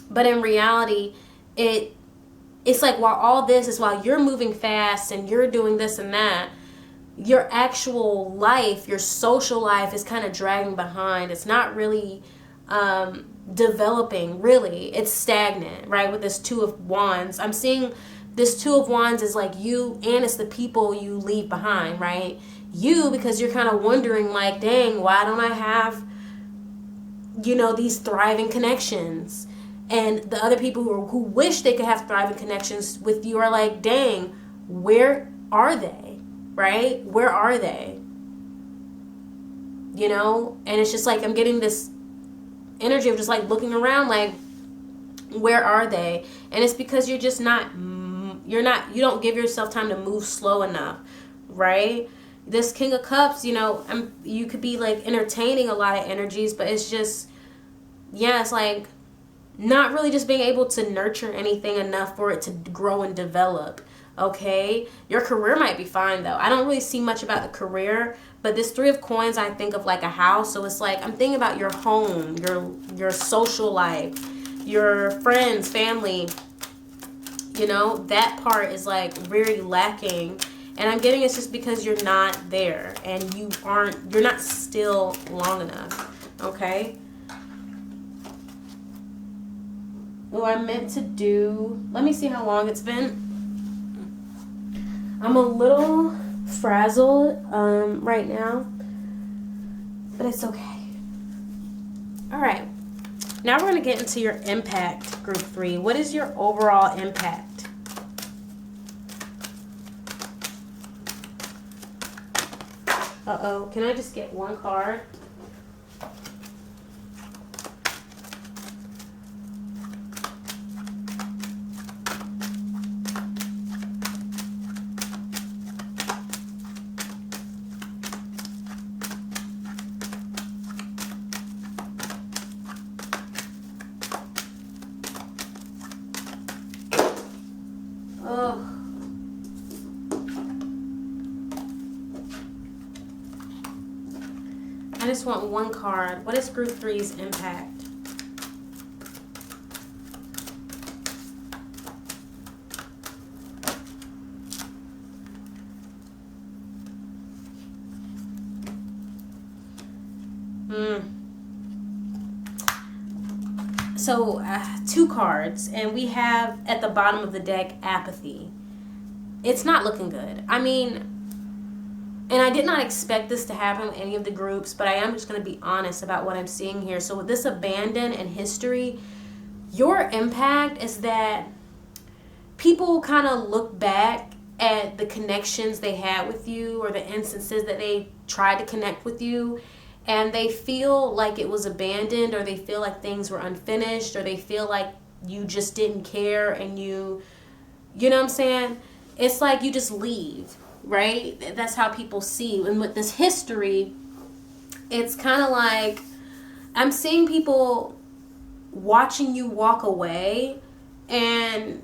But in reality, it's like while you're moving fast and you're doing this and that, your actual life, your social life is kind of dragging behind. It's not really developing, really. It's stagnant, right? With this Two of Wands, I'm seeing this Two of Wands is like you, and it's the people you leave behind, right? You, because you're kind of wondering, like, dang, why don't I have, you know, these thriving connections? And the other people who wish they could have thriving connections with you are like, dang, where are they? Right? Where are they? You know? And it's just like I'm getting this energy of just like looking around like, where are they? And it's because you're just not, you don't give yourself time to move slow enough, right? This King of Cups, you know, you could be like entertaining a lot of energies, but it's just, yeah, it's like not really just being able to nurture anything enough for it to grow and develop. Okay, your career might be fine though. I don't really see much about the career, but this Three of Coins, I think of like a house. So it's like I'm thinking about your home, your social life, your friends, family. You know, that part is like very lacking, and I'm getting it's just because you're not there and you're not still long enough. Okay. Well, I meant to do. Let me see how long it's been. I'm a little frazzled right now, but it's okay. All right. Now we're going to get into your impact, Group 3. What is your overall impact? Uh-oh. Can I just get one card? I just want one card. What is Group 3's impact? So, 2 cards, and we have at the bottom of the deck apathy. It's not looking good. I mean, and I did not expect this to happen with any of the groups, but I am just going to be honest about what I'm seeing here. So with this abandon and history, your impact is that people kind of look back at the connections they had with you or the instances that they tried to connect with you, and they feel like it was abandoned, or they feel like things were unfinished, or they feel like you just didn't care, and you know what I'm saying? It's like you just leave. Right? That's how people see. And with this history, it's kind of like I'm seeing people watching you walk away, and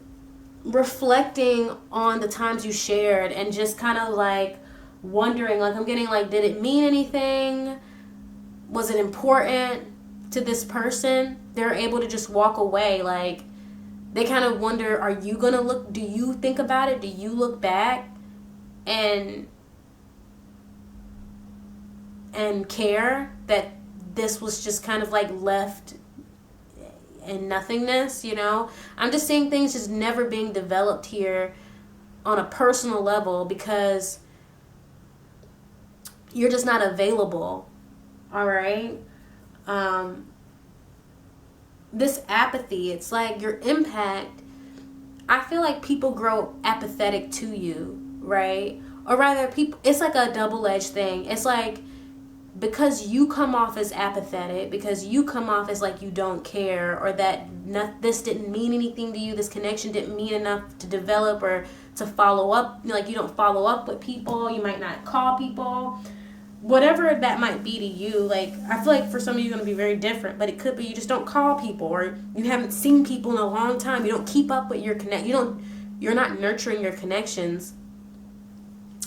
reflecting on the times you shared and just kind of like wondering, like I'm getting like, did it mean anything? Was it important to this person? They're able to just walk away. Like they kind of wonder, are you gonna look, do you think about it? Do you look back and care that this was just kind of like left in nothingness, you know? I'm just seeing things just never being developed here on a personal level because you're just not available. All right? This apathy, it's like your impact, I feel like people grow apathetic to you, right? Or rather, people, it's like a double-edged thing. It's like, because you come off as apathetic, because you come off as like you don't care, or that this didn't mean anything to you, this connection didn't mean enough to develop or to follow up, like you don't follow up with people, you might not call people, whatever that might be to you. Like I feel like for some of you, it's going to be very different, but it could be you just don't call people, or you haven't seen people in a long time, you don't keep up with your you're not nurturing your connections,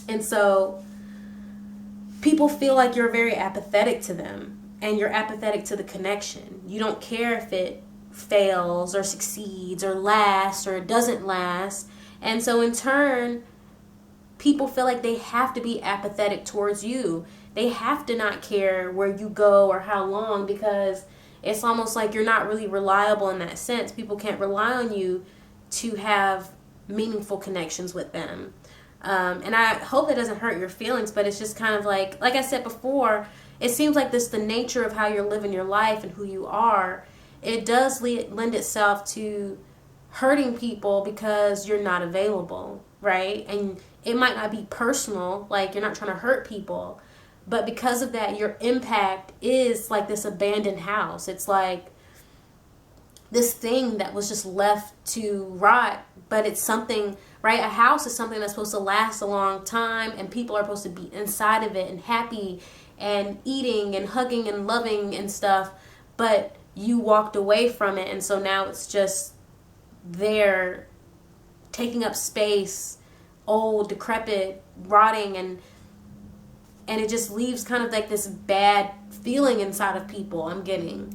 and so people feel like you're very apathetic to them and you're apathetic to the connection. You don't care if it fails or succeeds or lasts or doesn't last. And so in turn, people feel like they have to be apathetic towards you. They have to not care where you go or how long, because it's almost like you're not really reliable in that sense. People can't rely on you to have meaningful connections with them. And I hope that doesn't hurt your feelings, but it's just kind of like I said before, it seems like this, the nature of how you're living your life and who you are, it does lend itself to hurting people because you're not available, right? And it might not be personal, like you're not trying to hurt people, but because of that, your impact is like this abandoned house. It's like this thing that was just left to rot, but it's something, right? A house is something that's supposed to last a long time, and people are supposed to be inside of it and happy and eating and hugging and loving and stuff, but you walked away from it, and so now it's just there taking up space, old, decrepit, rotting, and it just leaves kind of like this bad feeling inside of people. I'm getting.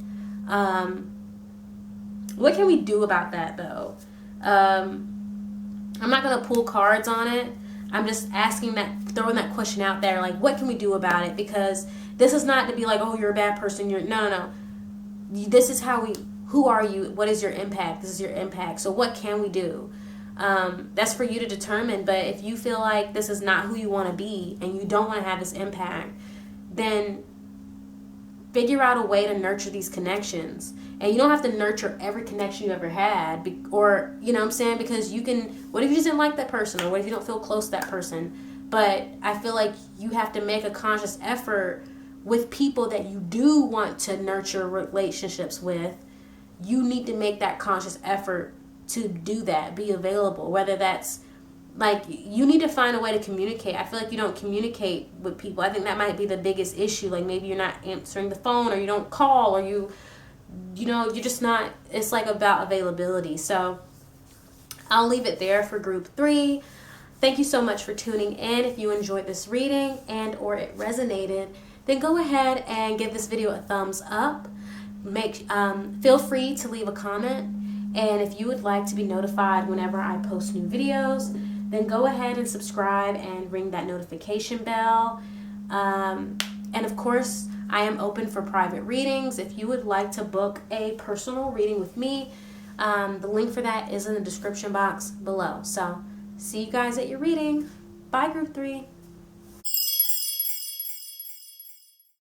What can we do about that, though? I'm not going to pull cards on it. I'm just asking that, throwing that question out there, like, what can we do about it? Because this is not to be like, oh, you're a bad person. No. This is who are you? What is your impact? This is your impact. So what can we do? That's for you to determine. But if you feel like this is not who you want to be and you don't want to have this impact, then figure out a way to nurture these connections. And you don't have to nurture every connection you ever had, or, you know what I'm saying? Because you can, what if you just didn't like that person, or what if you don't feel close to that person? But I feel like you have to make a conscious effort with people that you do want to nurture relationships with. You need to make that conscious effort to do that, be available, whether that's like, you need to find a way to communicate. I feel like you don't communicate with people. I think that might be the biggest issue. Like maybe you're not answering the phone, or you don't call, or you know, you're just not, it's like about availability. So I'll leave it there for group 3. Thank you so much for tuning in. If you enjoyed this reading and or it resonated, then go ahead and give this video a thumbs up. Feel free to leave a comment. And if you would like to be notified whenever I post new videos, then go ahead and subscribe and ring that notification bell. And of course, I am open for private readings. If you would like to book a personal reading with me, the link for that is in the description box below. So see you guys at your reading. Bye, group 3.